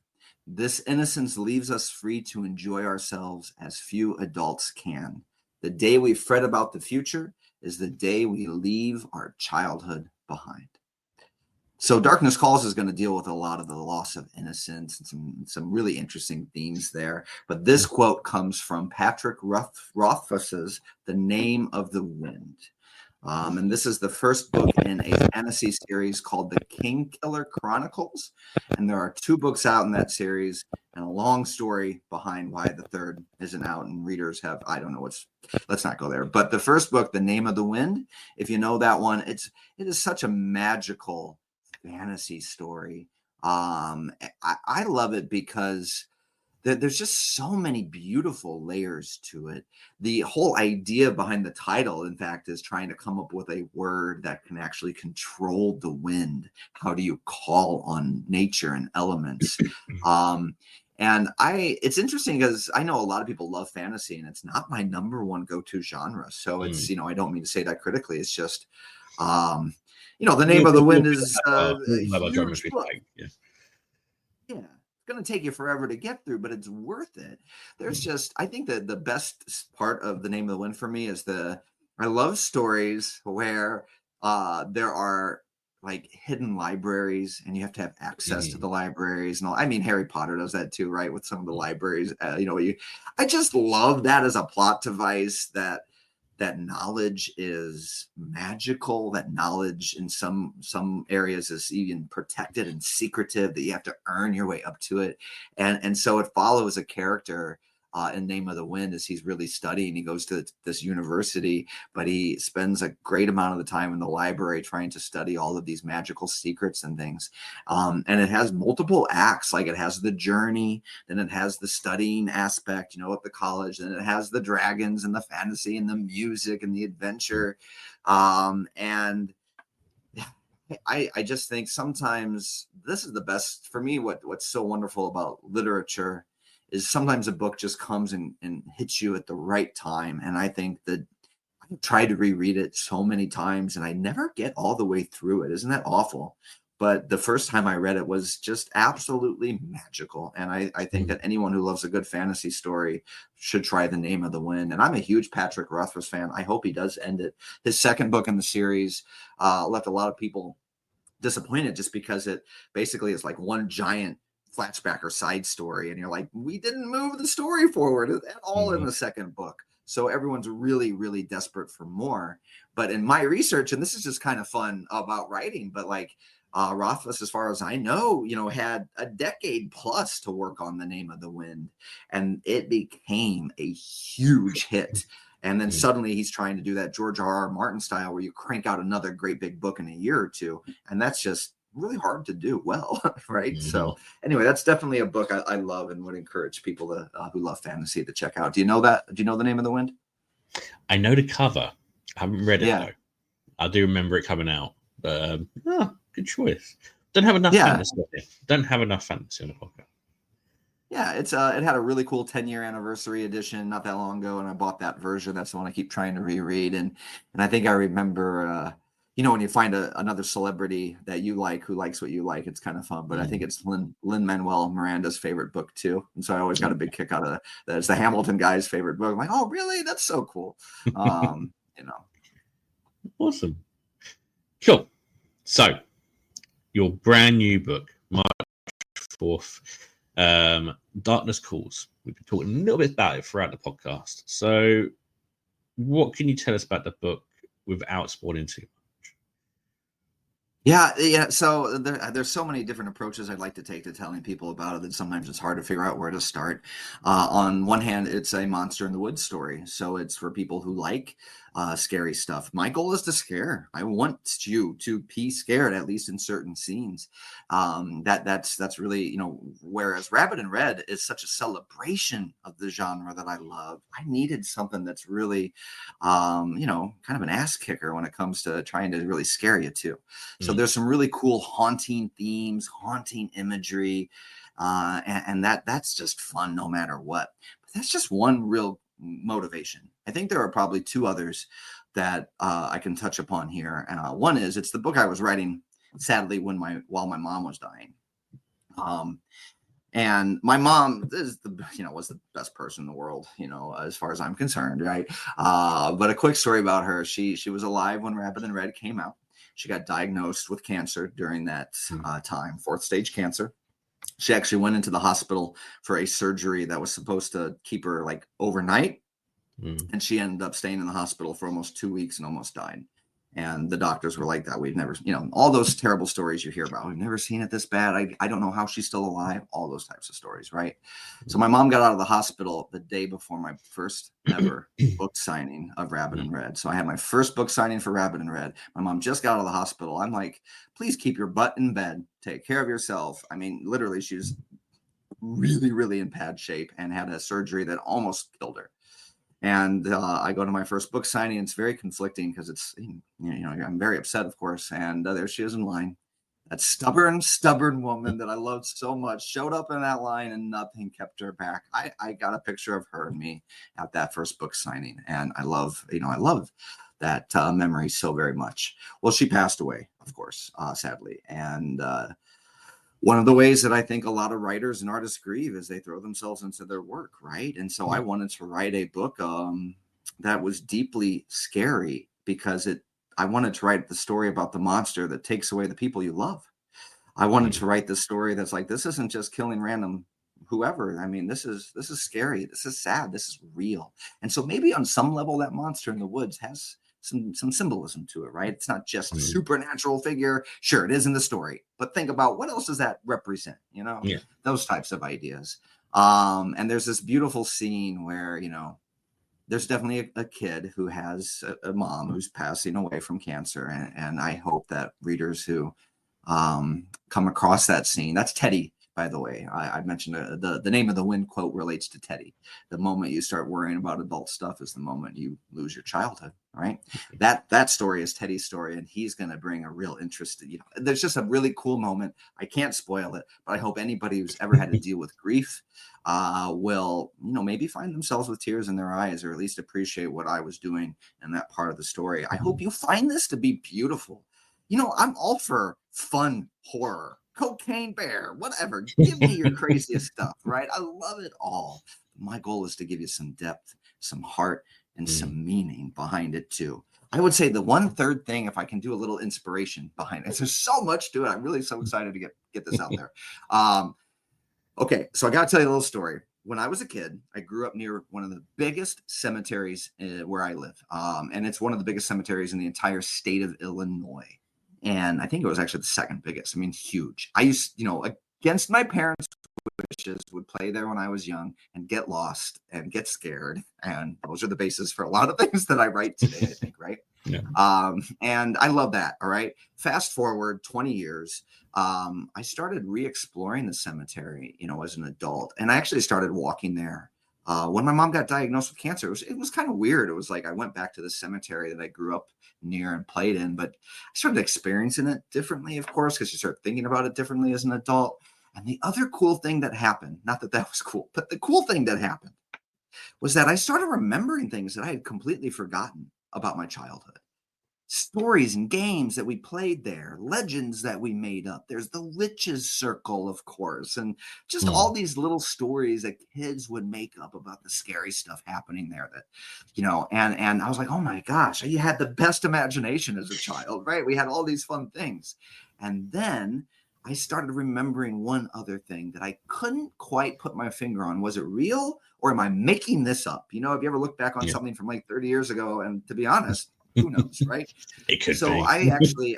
This innocence leaves us free to enjoy ourselves as few adults can. The day we fret about the future is the day we leave our childhood behind. So Darkness Calls is going to deal with a lot of the loss of innocence and some really interesting themes there. But this quote comes from Patrick Rothfuss's The Name of the Wind. And this is the first book in a fantasy series called The Kingkiller Chronicles. And there are 2 books out in that series and a long story behind why the third isn't out. And readers have, I don't know let's not go there. But the first book, The Name of the Wind, if you know that one, it is such a magical fantasy story. I love it because there's just so many beautiful layers to it. The whole idea behind the title, in fact, is trying to come up with a word that can actually control the wind. How do you call on nature and elements? And it's interesting because I know a lot of people love fantasy, and it's not my number one go-to genre. So it's, I don't mean to say that critically. It's just, The Name of the Wind is a huge book. Yeah. It's going to take you forever to get through, but it's worth it. I think that the best part of The Name of the Wind for me is I love stories where there are like hidden libraries and you have to have access to the libraries and all. I mean, Harry Potter does that too, right? With some of the libraries, I just love that as a plot device, that knowledge is magical, that knowledge in some areas is even protected and secretive, that you have to earn your way up to it. And so it follows a character in Name of the Wind as he's really studying. He goes to this university, but he spends a great amount of the time in the library trying to study all of these magical secrets and things. And it has multiple acts, like it has the journey, then it has the studying aspect, at the college, then it has the dragons and the fantasy and the music and the adventure. And I just think sometimes this is the best for me. What's so wonderful about literature is sometimes a book just comes and hits you at the right time. And I think that I've tried to reread it so many times and I never get all the way through it. Isn't that awful? But the first time I read it was just absolutely magical. And I think that anyone who loves a good fantasy story should try The Name of the Wind. And I'm a huge Patrick Rothfuss fan. I hope he does end it. His second book in the series left a lot of people disappointed just because it basically is like one giant flashback or side story, and you're like, we didn't move the story forward at all in the second book. So everyone's really, really desperate for more. But in my research, and this is just kind of fun about writing, but like Rothfuss, as far as I know, had a decade plus to work on The Name of the Wind, and it became a huge hit. And then suddenly he's trying to do that George R.R. Martin style where you crank out another great big book in a year or two. And that's just really hard to do well, right? So anyway, that's definitely a book I love and would encourage people who love fantasy to check out. Do you know that? Do you know The Name of the Wind? I know the cover. I haven't read it though. I do remember it coming out. Good choice. Don't have enough fantasy. Don't have enough fantasy on the podcast. Yeah, it had a really cool 10-year anniversary edition not that long ago, and I bought that version. That's the one I keep trying to reread, and I think I remember when you find another celebrity that you like who likes what you like, it's kind of fun. But I think it's Lin-Manuel Miranda's favorite book too, and so I always got a big kick out of that. It's the Hamilton guy's favorite book. I'm like, oh, really? That's so cool. Awesome. Cool. So, your brand new book, March 4th, Darkness Calls. We've been talking a little bit about it throughout the podcast. So, what can you tell us about the book without spoiling too much? Yeah. So there's so many different approaches I'd like to take to telling people about it that sometimes it's hard to figure out where to start. On one hand, it's a monster in the woods story. So it's for people who like scary stuff. My goal is to scare. I want you to be scared, at least in certain scenes. That's really, whereas Rabbit in Red is such a celebration of the genre that I love. I needed something that's really, kind of an ass kicker when it comes to trying to really scare you too. So there's some really cool haunting themes, haunting imagery, and that's just fun no matter what. But that's just one real motivation. I think there are probably two others that I can touch upon here. One is it's the book I was writing, sadly, while my mom was dying. And my mom was the best person in the world, as far as I'm concerned, right? But a quick story about her: she was alive when Rabbit in Red came out. She got diagnosed with cancer during that time, 4th stage cancer. She actually went into the hospital for a surgery that was supposed to keep her like overnight. And she ended up staying in the hospital for almost 2 weeks and almost died. And the doctors were like that. We've never, all those terrible stories you hear about. We've never seen it this bad. I don't know how she's still alive. All those types of stories, right? So my mom got out of the hospital the day before my first ever book signing of Rabbit in Red. So I had my first book signing for Rabbit in Red. My mom just got out of the hospital. I'm like, please keep your butt in bed. Take care of yourself. I mean, literally, she's really, really in bad shape and had a surgery that almost killed her. And I go to my first book signing. It's very conflicting because it's, I'm very upset, of course. And there she is in line. That stubborn woman that I loved so much showed up in that line and nothing kept her back. I got a picture of her and me at that first book signing. And I love that memory so very much. Well, she passed away, of course, sadly. And one of the ways that I think a lot of writers and artists grieve is they throw themselves into their work, right? And so I wanted to write a book that was deeply scary because I wanted to write the story about the monster that takes away the people you love. I wanted to write this story that's like, this isn't just killing random whoever. I mean, this is scary. This is sad. This is real. And so maybe on some level that monster in the woods has some symbolism to it, right? It's not just a supernatural figure. Sure, it is in the story, but think about what else does that represent? Those types of ideas. And there's this beautiful scene where there's definitely a kid who has a mom who's passing away from cancer, and I hope that readers who come across that scene, that's Teddy. By the way, I mentioned the name of the wind quote relates to Teddy. The moment you start worrying about adult stuff is the moment you lose your childhood, right? That story is Teddy's story, and he's going to bring a real interest. There's just a really cool moment. I can't spoil it, but I hope anybody who's ever had to deal with grief will, maybe find themselves with tears in their eyes, or at least appreciate what I was doing in that part of the story. I hope you find this to be beautiful. I'm all for fun horror. Cocaine Bear, whatever. Give me your craziest stuff, right? I love it all. My goal is to give you some depth, some heart, and some meaning behind it too. I would say the one third thing, if I can do a little inspiration behind it, there's so much to it. I'm really so excited to get this out there. Okay, so I got to tell you a little story. When I was a kid, I grew up near one of the biggest cemeteries where I live, and it's one of the biggest cemeteries in the entire state of Illinois. And I think it was actually the second biggest. I mean, huge. I used, against my parents' wishes, would play there when I was young and get lost and get scared. And those are the basis for a lot of things that I write today, I think, right? Yeah. And I love that. All right. Fast forward 20 years. I started re-exploring the cemetery, as an adult. And I actually started walking there. When my mom got diagnosed with cancer, it was kind of weird. It was like I went back to the cemetery that I grew up near and played in, but I started experiencing it differently, of course, because you start thinking about it differently as an adult. And the other cool thing that happened, not that was cool, but the cool thing that happened was that I started remembering things that I had completely forgotten about my childhood. stories and games that we played there, legends that we made up. There's the witches circle, of course, and just all these little stories that kids would make up about the scary stuff happening there that, and I was like, oh my gosh, you had the best imagination as a child, right? We had all these fun things. And then I started remembering one other thing that I couldn't quite put my finger on. Was it real or am I making this up? Have you ever looked back on something from like 30 years ago? And to be honest, who knows, right? It could So be. I actually,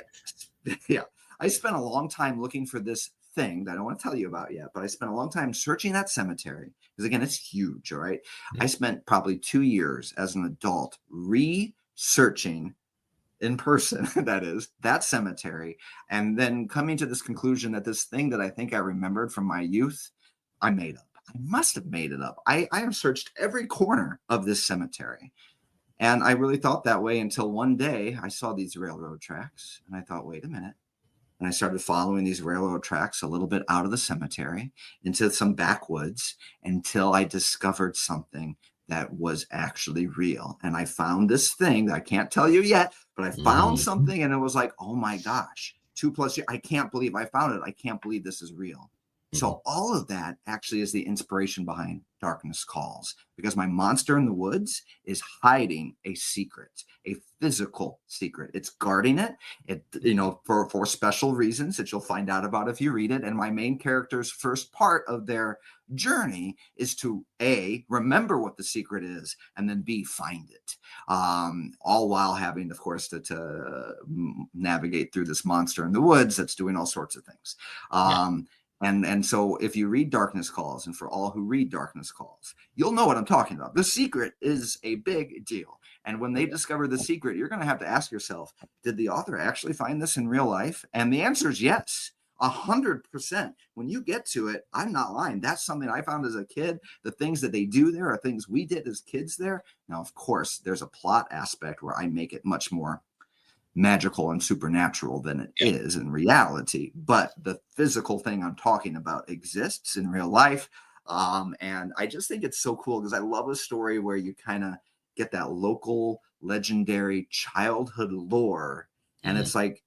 I spent a long time looking for this thing that I don't want to tell you about yet, but I spent a long time searching that cemetery because, again, it's huge, all right? I spent probably 2 years as an adult researching in person, that is, that cemetery, and then coming to this conclusion that this thing that I think I remembered from my youth, I made up. I must have made it up. I have searched every corner of this cemetery. And I really thought that way until one day I saw these railroad tracks and I thought, wait a minute. And I started following these railroad tracks a little bit out of the cemetery into some backwoods until I discovered something that was actually real. And I found this thing that I can't tell you yet, but I found something and it was like, oh my gosh, 2+ years. I can't believe I found it. I can't believe this is real. So all of that actually is the inspiration behind Darkness Calls, because my monster in the woods is hiding a secret, a physical secret. It's guarding it, for special reasons that you'll find out about if you read it. And my main character's first part of their journey is to A, remember what the secret is, and then B, find it. All while having, of course, to navigate through this monster in the woods that's doing all sorts of things. And so if you read Darkness Calls, and for all who read Darkness Calls, you'll know what I'm talking about. The secret is a big deal. And when they discover the secret, you're going to have to ask yourself, did the author actually find this in real life? And the answer is yes, 100%. When you get to it, I'm not lying. That's something I found as a kid. The things that they do there are things we did as kids there. Now, of course, there's a plot aspect where I make it much more magical and supernatural than it is in reality, but the physical thing I'm talking about exists in real life. And I just think it's so cool because I love a story where you kind of get that local legendary childhood lore. And it's like,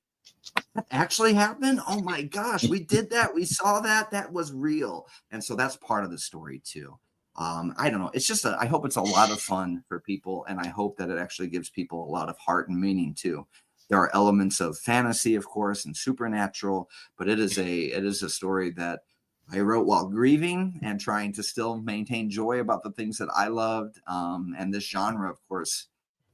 that actually happened? Oh my gosh, we did that. We saw that. That was real. And so that's part of the story too. I don't know. It's just, I hope it's a lot of fun for people. And I hope that it actually gives people a lot of heart and meaning too. There are elements of fantasy, of course, and supernatural, but it is a story that I wrote while grieving and trying to still maintain joy about the things that I loved. And this genre, of course,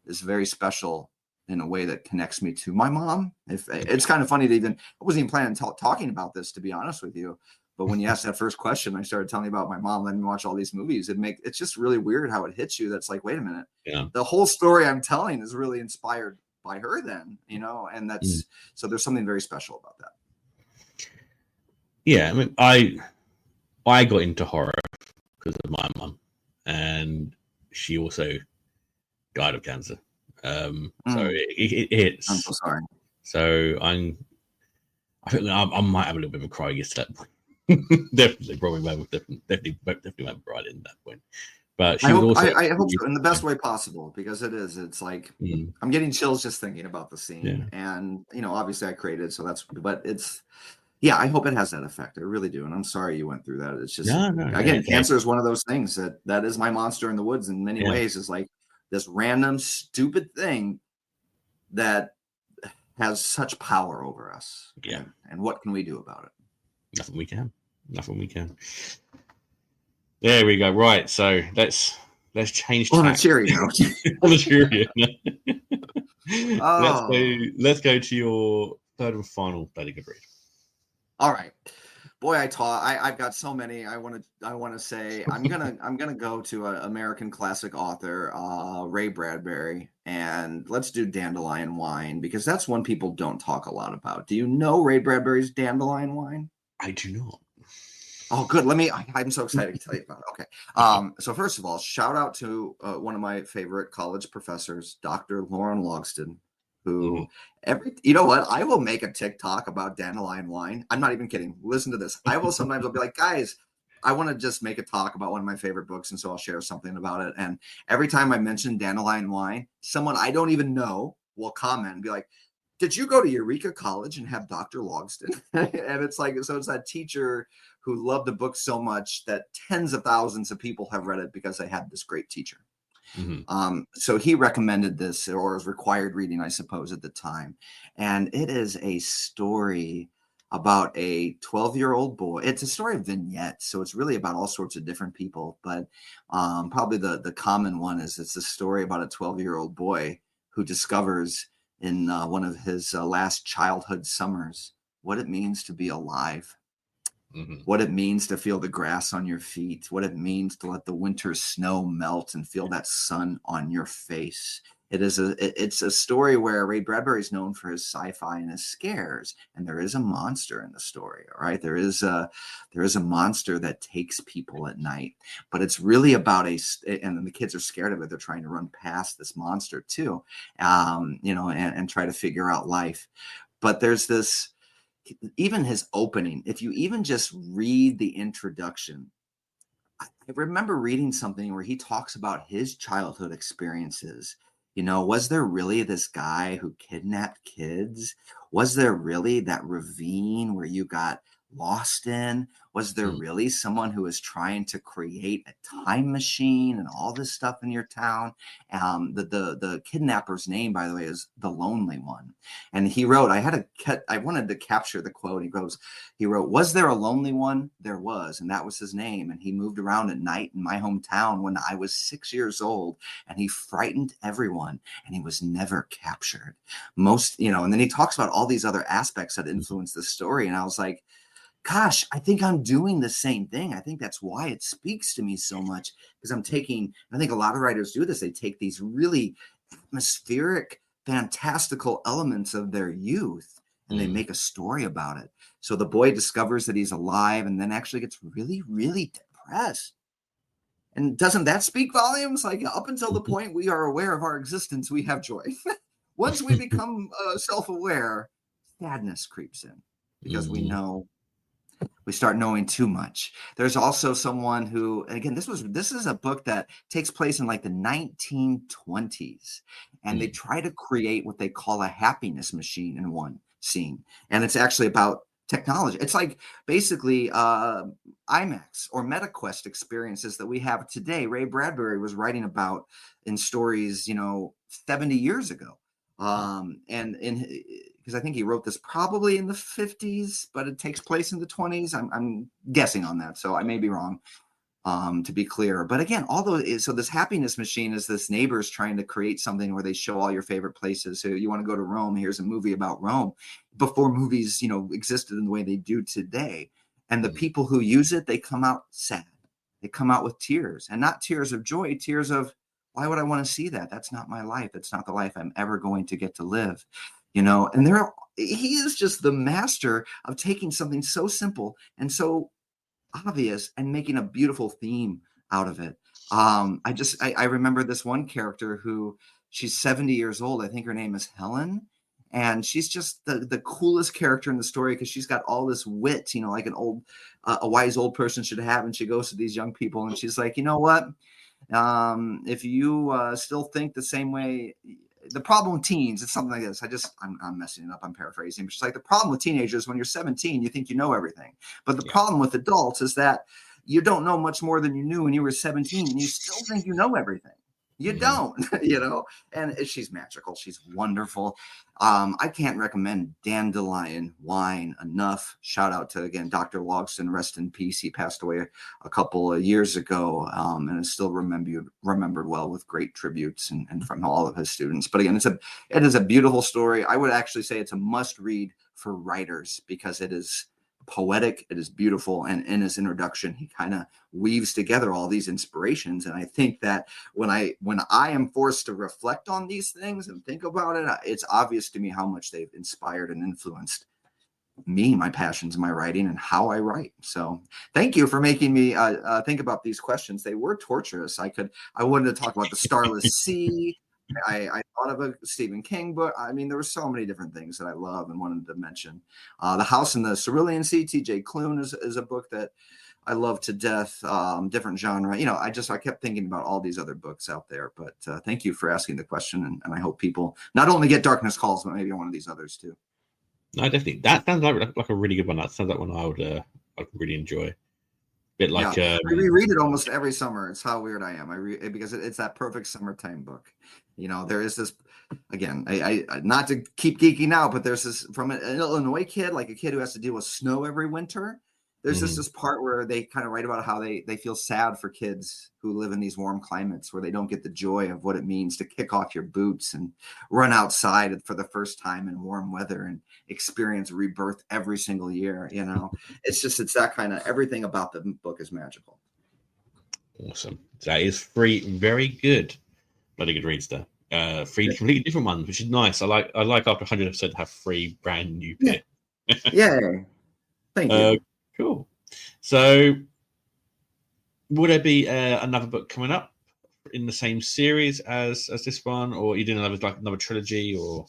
is very special in a way that connects me to my mom. It's kind of funny to I wasn't even planning on talking about this, to be honest with you. But when you asked that first question, I started telling you about my mom letting me watch all these movies. It's just really weird how it hits you. That's like, wait a minute. Yeah. The whole story I'm telling is really inspired by her then, and that's so there's something very special about that. Yeah, I mean, I got into horror because of my mum, and she also died of cancer. So it hits. I'm so sorry. So I think I might have a little bit of a cry at that point. Definitely went right in that point. But she I was hope, also I hope so, in the best way possible, because it's like I'm getting chills just thinking about the scene. And obviously I created, so but I hope it has that effect. I really do. And I'm sorry you went through that. It's just cancer is one of those things that is my monster in the woods in many ways. Is like this random stupid thing that has such power over us. And what can we do about it? Nothing we can. There we go. Right. So let's change tack. On a cheery note. On a cheery note. Let's go to your third and final bloody good read. All right. Boy, I've got so many. I want to say I'm gonna go to an American classic author, Ray Bradbury, and let's do Dandelion Wine, because that's one people don't talk a lot about. Do you know Ray Bradbury's Dandelion Wine? I do not. Oh, good. I'm so excited to tell you about it. Okay. So first of all, shout out to one of my favorite college professors, Dr. Lauren Logston, who you know what? I will make a TikTok about Dandelion Wine. I'm not even kidding. Listen to this. I'll be like, guys, I want to just make a talk about one of my favorite books. And so I'll share something about it. And every time I mention Dandelion Wine, someone I don't even know will comment and be like, did you go to Eureka College and have Dr. Logston? And it's like, so it's that teacher who loved the book so much that tens of thousands of people have read it because they had this great teacher. So he recommended this, or was required reading, I suppose, at the time. And it is a story about a 12-year-old boy. It's a story of vignettes, so it's really about all sorts of different people. But probably the common one is it's a story about a 12-year-old boy who discovers in one of his last childhood summers what it means to be alive, what it means to feel the grass on your feet, what it means to let the winter snow melt and feel that sun on your face. It's a story where Ray Bradbury is known for his sci-fi and his scares, and there is a monster in the story. All right, there is a monster that takes people at night, but it's really about and the kids are scared of it. They're trying to run past this monster too, and try to figure out life. But there's this, even his opening, if you even just read the introduction, I remember reading something where he talks about his childhood experiences. Was there really this guy who kidnapped kids? Was there really that ravine where you got lost in? Was there really someone who was trying to create a time machine and all this stuff in your town? The kidnapper's name, by the way, is the Lonely One. And he wrote, I wanted to capture the quote. He wrote, was there a lonely one? There was, and that was his name. And he moved around at night in my hometown when I was 6 years old, and he frightened everyone, and he was never captured. And then he talks about all these other aspects that influence the story. And I was like, gosh, I think I'm doing the same thing. I think that's why it speaks to me so much, because I think a lot of writers do this. They take these really atmospheric, fantastical elements of their youth and they make a story about it. So the boy discovers that he's alive and then actually gets really, really depressed. And doesn't that speak volumes? Like, up until the point we are aware of our existence, we have joy. Once we become self-aware, sadness creeps in because we start knowing too much. There's also someone who, and again, this is a book that takes place in like the 1920s, and they try to create what they call a happiness machine in one scene. And it's actually about technology. It's like basically IMAX or MetaQuest experiences that we have today. Ray Bradbury was writing about in stories, 70 years ago. Because I think he wrote this probably in the 50s, but it takes place in the 20s. I'm guessing on that, so I may be wrong, to be clear. But again, so this happiness machine is this neighbors trying to create something where they show all your favorite places. So you want to go to Rome, here's a movie about Rome, before movies, existed in the way they do today. And the people who use it, they come out sad. They come out with tears, and not tears of joy, tears of, why would I want to see that? That's not my life. It's not the life I'm ever going to get to live. And he is just the master of taking something so simple and so obvious and making a beautiful theme out of it. I remember this one character who, she's 70 years old. I think her name is Helen. And she's just the coolest character in the story because she's got all this wit, like a wise old person should have. And she goes to these young people and she's like, you know what? If you still think the same way, the problem with teens, it's something like this. I'm messing it up. I'm paraphrasing. But she's like, the problem with teenagers, when you're 17, you think you know everything. But the problem with adults is that you don't know much more than you knew when you were 17, and you still think you know everything. You don't, and she's magical. She's wonderful. I can't recommend Dandelion Wine enough. Shout out to, again, Dr. Logston, rest in peace. He passed away a couple of years ago, and is still remembered well with great tributes and from all of his students. But again, it is a beautiful story. I would actually say it's a must read for writers because it is poetic, it is beautiful, and in his introduction he kind of weaves together all these inspirations. And I think that when I am forced to reflect on these things and think about it, it's obvious to me how much they've inspired and influenced me, my passions, my writing, and how I write. So thank you for making me think about these questions. They were torturous. I wanted to talk about the Starless Sea. I thought of a Stephen King book. I mean, there were so many different things that I love and wanted to mention. The House in the Cerulean Sea, T.J. Klune is a book that I love to death, different genre. I kept thinking about all these other books out there. But thank you for asking the question, and I hope people not only get Darkness Calls, but maybe one of these others too. No, definitely. That sounds like a really good one. That sounds like one I'd really enjoy. Bit like I reread it almost every summer. It's how weird I am. Because it's that perfect summertime book. There is this, again, I not to keep geeking out, but there's this from an Illinois kid, like a kid who has to deal with snow every winter. There's this part where they kind of write about how they feel sad for kids who live in these warm climates where they don't get the joy of what it means to kick off your boots and run outside for the first time in warm weather and experience rebirth every single year. It's that kind of, everything about the book is magical. Awesome. That is 3 very good bloody good reads there. 3 completely different ones, which is nice. I like after 100 episodes to have 3 brand new picks. Yeah. Thank you. Cool. So, would there be another book coming up in the same series as this one, or are you doing another trilogy, or?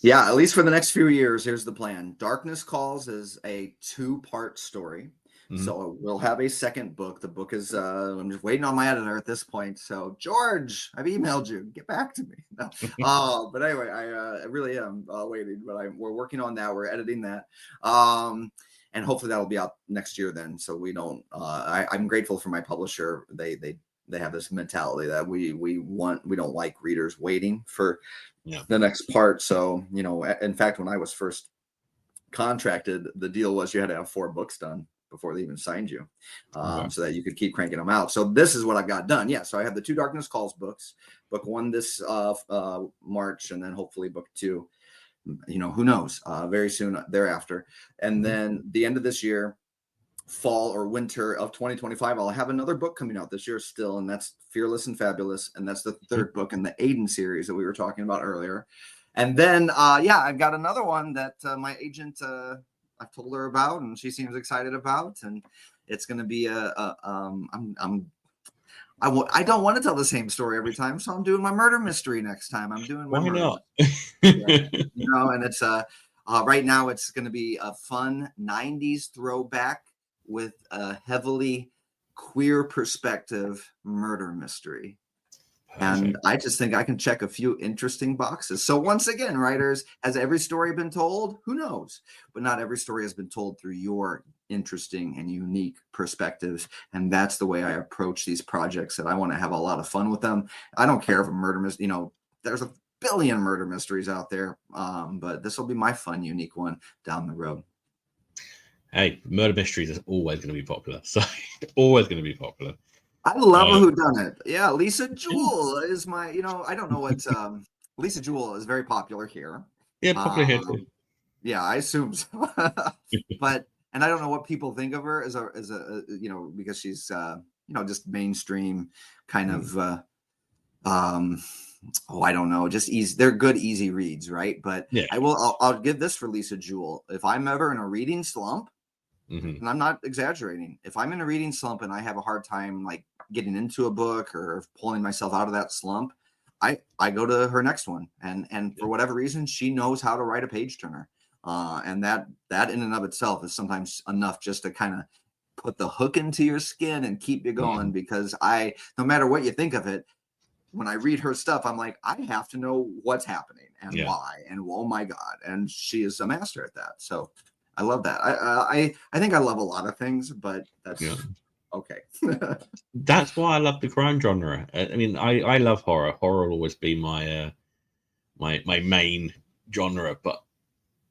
Yeah, at least for the next few years. Here's the plan. Darkness Calls is a 2-part story. So we'll have a second book. The book is, I'm just waiting on my editor at this point. So George, I've emailed you. Get back to me. No. But anyway, I really am waiting. But we're working on that. We're editing that. And hopefully that'll be out next year then. So we don't, I'm grateful for my publisher. They have this mentality that we don't like readers waiting for the next part. So, in fact, when I was first contracted, the deal was you had to have 4 books done before they even signed you, so that you could keep cranking them out. So this is what I've got done. Yeah. So I have the 2 Darkness Calls books, book 1 this March, and then hopefully book 2, who knows, very soon thereafter. And then the end of this year, fall or winter of 2025, I'll have another book coming out this year still, and that's Fearless and Fabulous, and that's the 3rd book in the Aiden series that we were talking about earlier. And then I've got another one that my agent, I've told her about, and she seems excited about, and it's going to be I don't want to tell the same story every time, so I'm doing my murder mystery next time. I'm doing my murder mystery. And it's right now it's going to be a fun 90s throwback with a heavily queer perspective murder mystery. And I just think I can check a few interesting boxes. So once again, writers, has every story been told? Who knows? But not every story has been told through your interesting and unique perspectives. And that's the way I approach these projects, that I want to have a lot of fun with them. I don't care if a murder mystery, there's a billion murder mysteries out there. But this will be my fun, unique one down the road. Hey, murder mysteries is always going to be popular. So always going to be popular. I love a whodunit. Yeah, Lisa Jewell is my, I don't know what, Lisa Jewell is very popular here. Yeah, popular here too. Yeah, I assume so. And I don't know what people think of her as a because she's, just mainstream kind of, I don't know, just easy. They're good, easy reads, right? But I'll give this for Lisa Jewell. If I'm ever in a reading slump, and I'm not exaggerating, if I'm in a reading slump and I have a hard time like getting into a book or pulling myself out of that slump, I go to her next one, and for whatever reason, she knows how to write a page turner, and that in and of itself is sometimes enough just to kind of put the hook into your skin and keep you going. Because no matter what you think of it, when I read her stuff, I'm like, I have to know what's happening and why, and oh my God, and she is a master at that. So I love that. I think I love a lot of things, but that's okay. That's why I love the crime genre. I mean, I love horror. Horror will always be my my main genre, but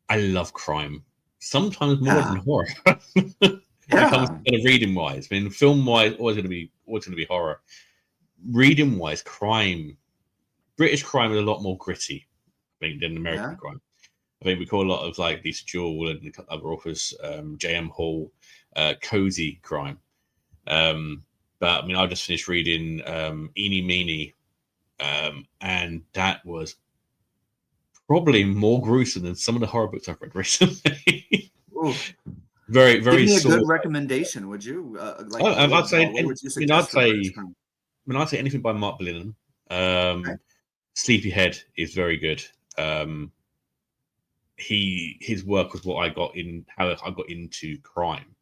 I love crime sometimes more than horror. When it comes to reading wise, I mean, film wise, always going to be horror. Reading wise, British crime is a lot more gritty, I think, than American crime. I think we call a lot of like Lisa Jewell and other authors, J.M. Hall, cozy crime. But I mean, I just finished reading Eeny Meeny, and that was probably more gruesome than some of the horror books I've read recently. Very, very. Give me a good recommendation, would you? I'd say anything by Mark Blinnan. Sleepyhead is very good. His work was how I got into crime.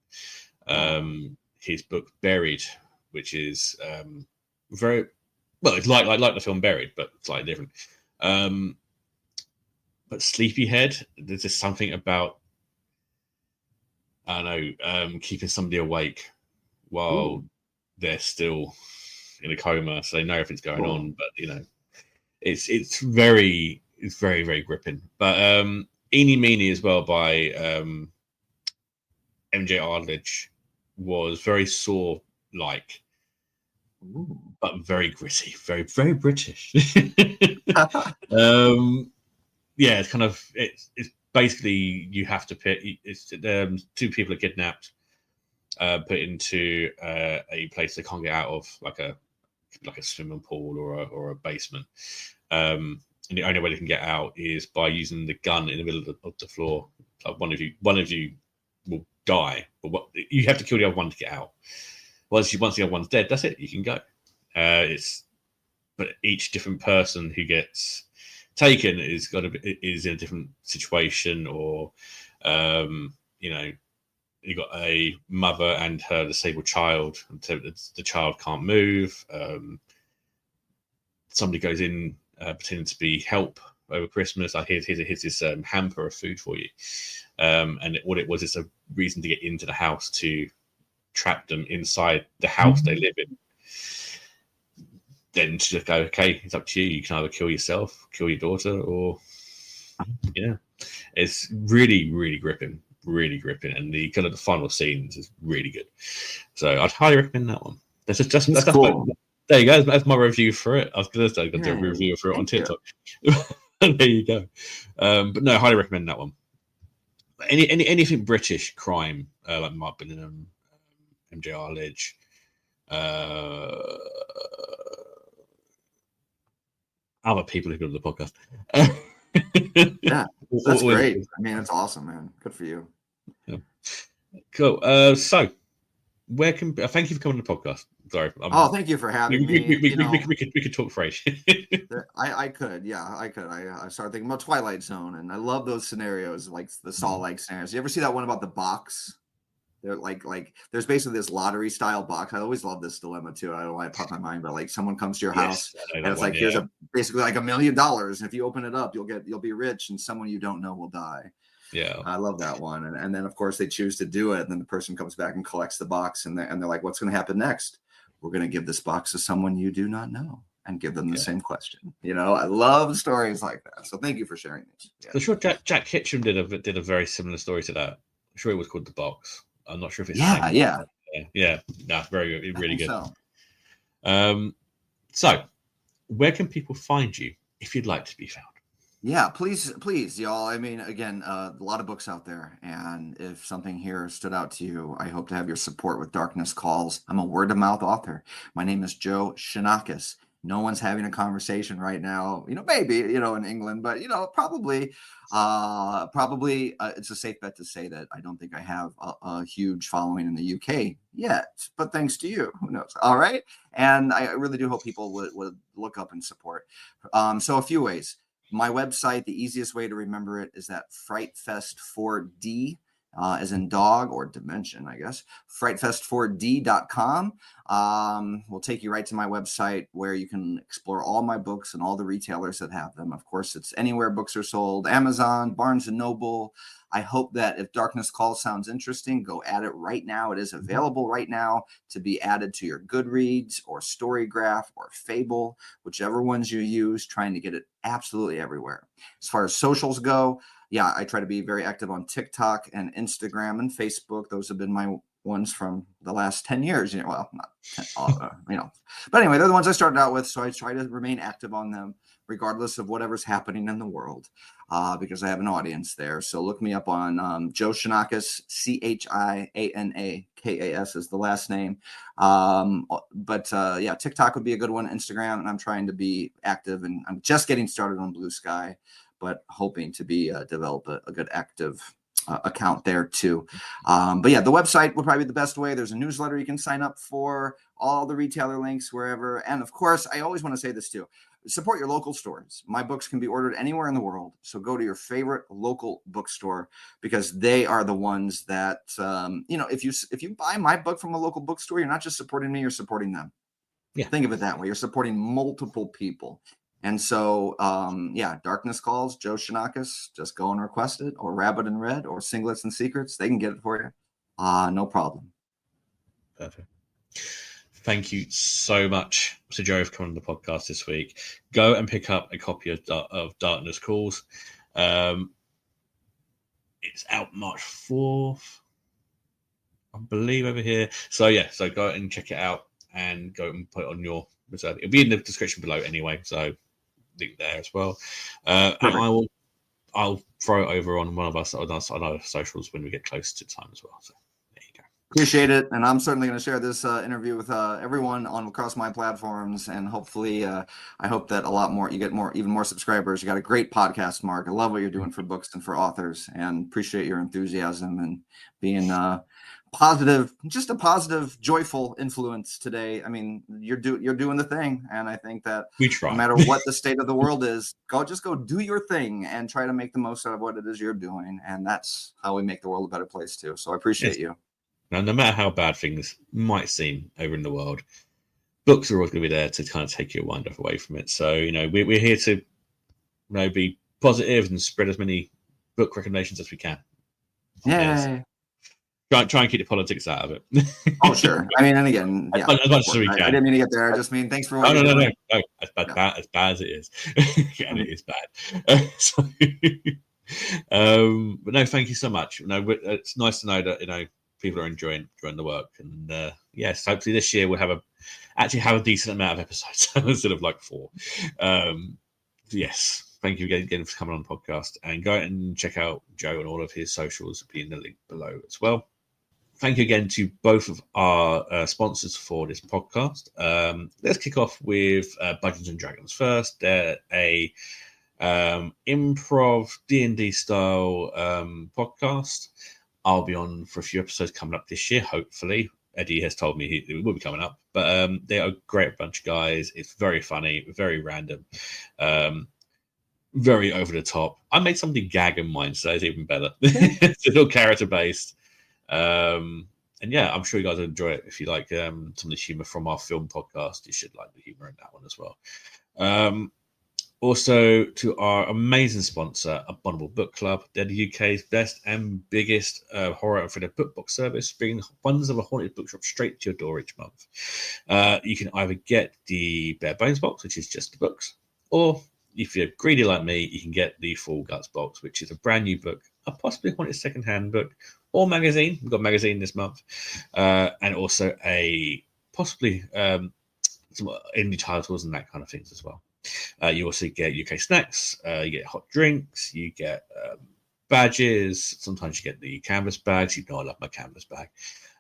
his book Buried, which is very well. It's like the film Buried, but slightly different. But Sleepyhead, there's just something about, I don't know, keeping somebody awake while they're still in a coma, so they know everything's going on. But it's very very gripping. But Eeny Meeny as well by MJ Arledge was very Saw like, but very gritty, very very British. Yeah, it's kind of it's basically you have to pick. It's two people are kidnapped, put into a place they can't get out of, like a swimming pool or a basement. And the only way they can get out is by using the gun in the middle of the floor. Like one of you will die, but you have to kill the other one to get out. Once the other one's dead, that's it. You can go. But each different person who gets taken is in a different situation, or you got a mother and her disabled child, and so the child can't move. Somebody goes in pretending to be help over Christmas. Like, here's this hamper of food for you, and what it was is a reason to get into the house to trap them inside the house they live in. Then to just go, okay, it's up to you. You can either kill yourself, kill your daughter, or it's really really gripping, and the kind of the final scenes is really good. So I'd highly recommend that one. That's cool. There you go. That's my review for it. I was going to say I'm going to do a review for it on TikTok. There you go. But no, highly recommend that one. Anything British crime, like Mark Billingham, MJ Arledge, other people who go to the podcast. Yeah, that's great. I mean, that's awesome, man. Good for you. Yeah. Cool. So, where can thank you for coming to the podcast. Sorry. Thank you for having me. We could talk French. I could. I started thinking about Twilight Zone, and I love those scenarios, like the Saw-like scenarios. You ever see that one about the box? They're like there's basically this lottery style box. I always love this dilemma too. I don't know why it popped my mind, but like someone comes to your house and it's like, here's basically like $1 million. And if you open it up, you'll be rich, and someone you don't know will die. Yeah. I love that one. And then of course they choose to do it. And then the person comes back and collects the box, and they're like, what's going to happen next? We're going to give this box to someone you do not know and give them the same question. I love stories like that. So thank you for sharing these. Yeah. I'm sure Jack Hitchum did a very similar story to that. I'm sure it was called The Box. I'm not sure if it's yeah. No, very good. Really good. So, where can people find you if you'd like to be found? Yeah, please, y'all. I mean, again, a lot of books out there, and if something here stood out to you, I hope to have your support with Darkness Calls. I'm a word-of-mouth author. My name is Joe Chianakas. No one's having a conversation right now, maybe, in England, but, probably it's a safe bet to say that I don't think I have a huge following in the UK yet, but thanks to you, who knows? All right. And I really do hope people would look up and support. So a few ways. My website, the easiest way to remember it is that FrightFest4D, as in dog or dimension, I guess, frightfest4d.com. Will take you right to my website where you can explore all my books and all the retailers that have them. Of course, it's anywhere books are sold, Amazon, Barnes & Noble. I hope that if Darkness Calls sounds interesting, go add it right now. It is available right now to be added to your Goodreads or Storygraph or Fable, whichever ones you use, trying to get it absolutely everywhere. As far as socials go, yeah, I try to be very active on TikTok and Instagram and Facebook. Those have been my ones from the last 10 years. Well, not 10, but anyway, they're the ones I started out with. So I try to remain active on them, regardless of whatever's happening in the world, because I have an audience there. So look me up on Joe Chianakas, Chianakas is the last name. But TikTok would be a good one, Instagram, and I'm trying to be active, and I'm just getting started on Blue Sky, but hoping to be develop a good active account there too. But yeah, the website would probably be the best way. There's a newsletter you can sign up for, all the retailer links wherever. And of course, I always want to say this too. Support your local stores. My books can be ordered anywhere in the world. So go to your favorite local bookstore, because they are the ones that, if you buy my book from a local bookstore, you're not just supporting me, you're supporting them. Yeah. Think of it that way. You're supporting multiple people. And so, Darkness Calls, Joe Chianakas, just go and request it, or Rabbit in Red, or Singlets and Secrets. They can get it for you. No problem. Perfect. Thank you so much to Joe for coming on the podcast this week. Go and pick up a copy of Darkness Calls. It's out March 4th, I believe, over here. So go and check it out and go and put it on your reserve. It'll be in the description below anyway, so link there as well. And I'll throw it over on one of us on our socials when we get close to time as well. So there you go. Appreciate it, and I'm certainly going to share this interview with everyone across my platforms, and hopefully, I hope that you get even more subscribers. You got a great podcast, Mark. I love what you're doing for books and for authors, and appreciate your enthusiasm and being positive, just a positive, joyful influence today. I mean, you're doing the thing, and I think that we try. No matter what the state of the world is, go do your thing and try to make the most out of what it is you're doing, and that's how we make the world a better place too. So I appreciate you. Now, no matter how bad things might seem over in the world, books are always going to be there to kind of take your mind off away from it. So, we're here to, be positive and spread as many book recommendations as we can. Yeah. Try and keep the politics out of it. Oh, sure. I mean, and again, as much as we can. I didn't mean to get there. I just mean thanks for what you're doing. No. As bad as it is. And it is bad. But no, thank you so much. It's nice to know that, people are enjoying the work. And yes, hopefully this year we'll have a decent amount of episodes instead of like 4. Yes. Thank you again for coming on the podcast, and go and check out Joe and all of his socials. Will be in the link below as well. Thank you again to both of our sponsors for this podcast. Let's kick off with Dungeons and Dragons first. They're a improv D&D style podcast. I'll be on for a few episodes coming up this year, hopefully. Eddie has told me he will be coming up, but they are a great bunch of guys. It's very funny, very random, very over the top. I made somebody gag in mine, so it's even better. It's a little character based. And yeah, I'm sure you guys will enjoy it. If you like some of the humor from our film podcast, you should like the humor in that one as well. Also, to our amazing sponsor, Abominable Book Club. They're the UK's best and biggest horror and thriller book box service, bringing hundreds of a haunted bookshop straight to your door each month. You can either get the bare bones box, which is just the books, or if you're greedy like me, you can get the Full Guts box, which is a brand new book, a possibly haunted secondhand book, or magazine. We've got a magazine this month, and also a possibly some indie titles and that kind of things as well. You also get UK snacks, you get hot drinks, you get badges. Sometimes you get the canvas bags. I love my canvas bag.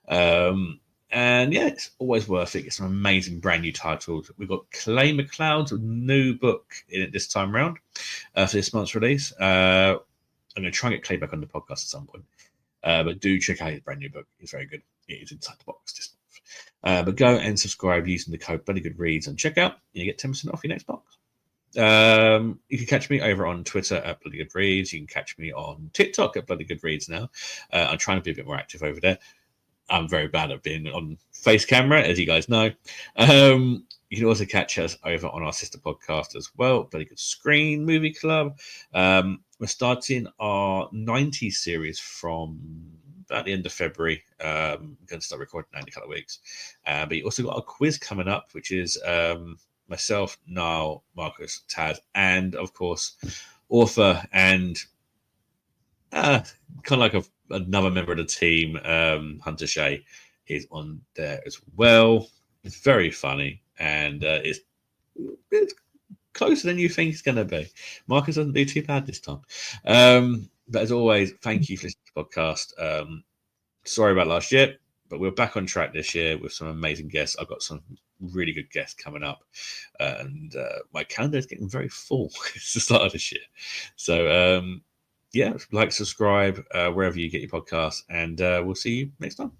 And yeah, it's always worth it. Get some amazing brand new titles. We've got Clay McLeod's new book in it this time round for this month's release. I'm going to try and get Clay back on the podcast at some point. But do check out his brand new book. It's very good. It is inside the box this month. But go and subscribe using the code BloodyGoodReads on checkout, and you get 10% off your next box. You can catch me over on Twitter at BloodyGoodReads. You can catch me on TikTok at BloodyGoodReads now. I'm trying to be a bit more active over there. I'm very bad at being on face camera, as you guys know. You can also catch us over on our sister podcast as well, Bloody Good Screen Movie Club. We're starting our 90s series from about the end of February. We're going to start recording in a couple of weeks. But you also got a quiz coming up, which is myself, Niall, Marcus, Taz, and, of course, author and kind of like another member of the team, Hunter Shea, is on there as well. It's very funny, and it's closer than you think it's going to be. Marcus doesn't do too bad this time. But as always, thank you for listening to the podcast. Sorry about last year, but we're back on track this year with some amazing guests. I've got some really good guests coming up, and my calendar is getting very full. It's the start of this year. So, yeah, like, subscribe wherever you get your podcasts, and we'll see you next time.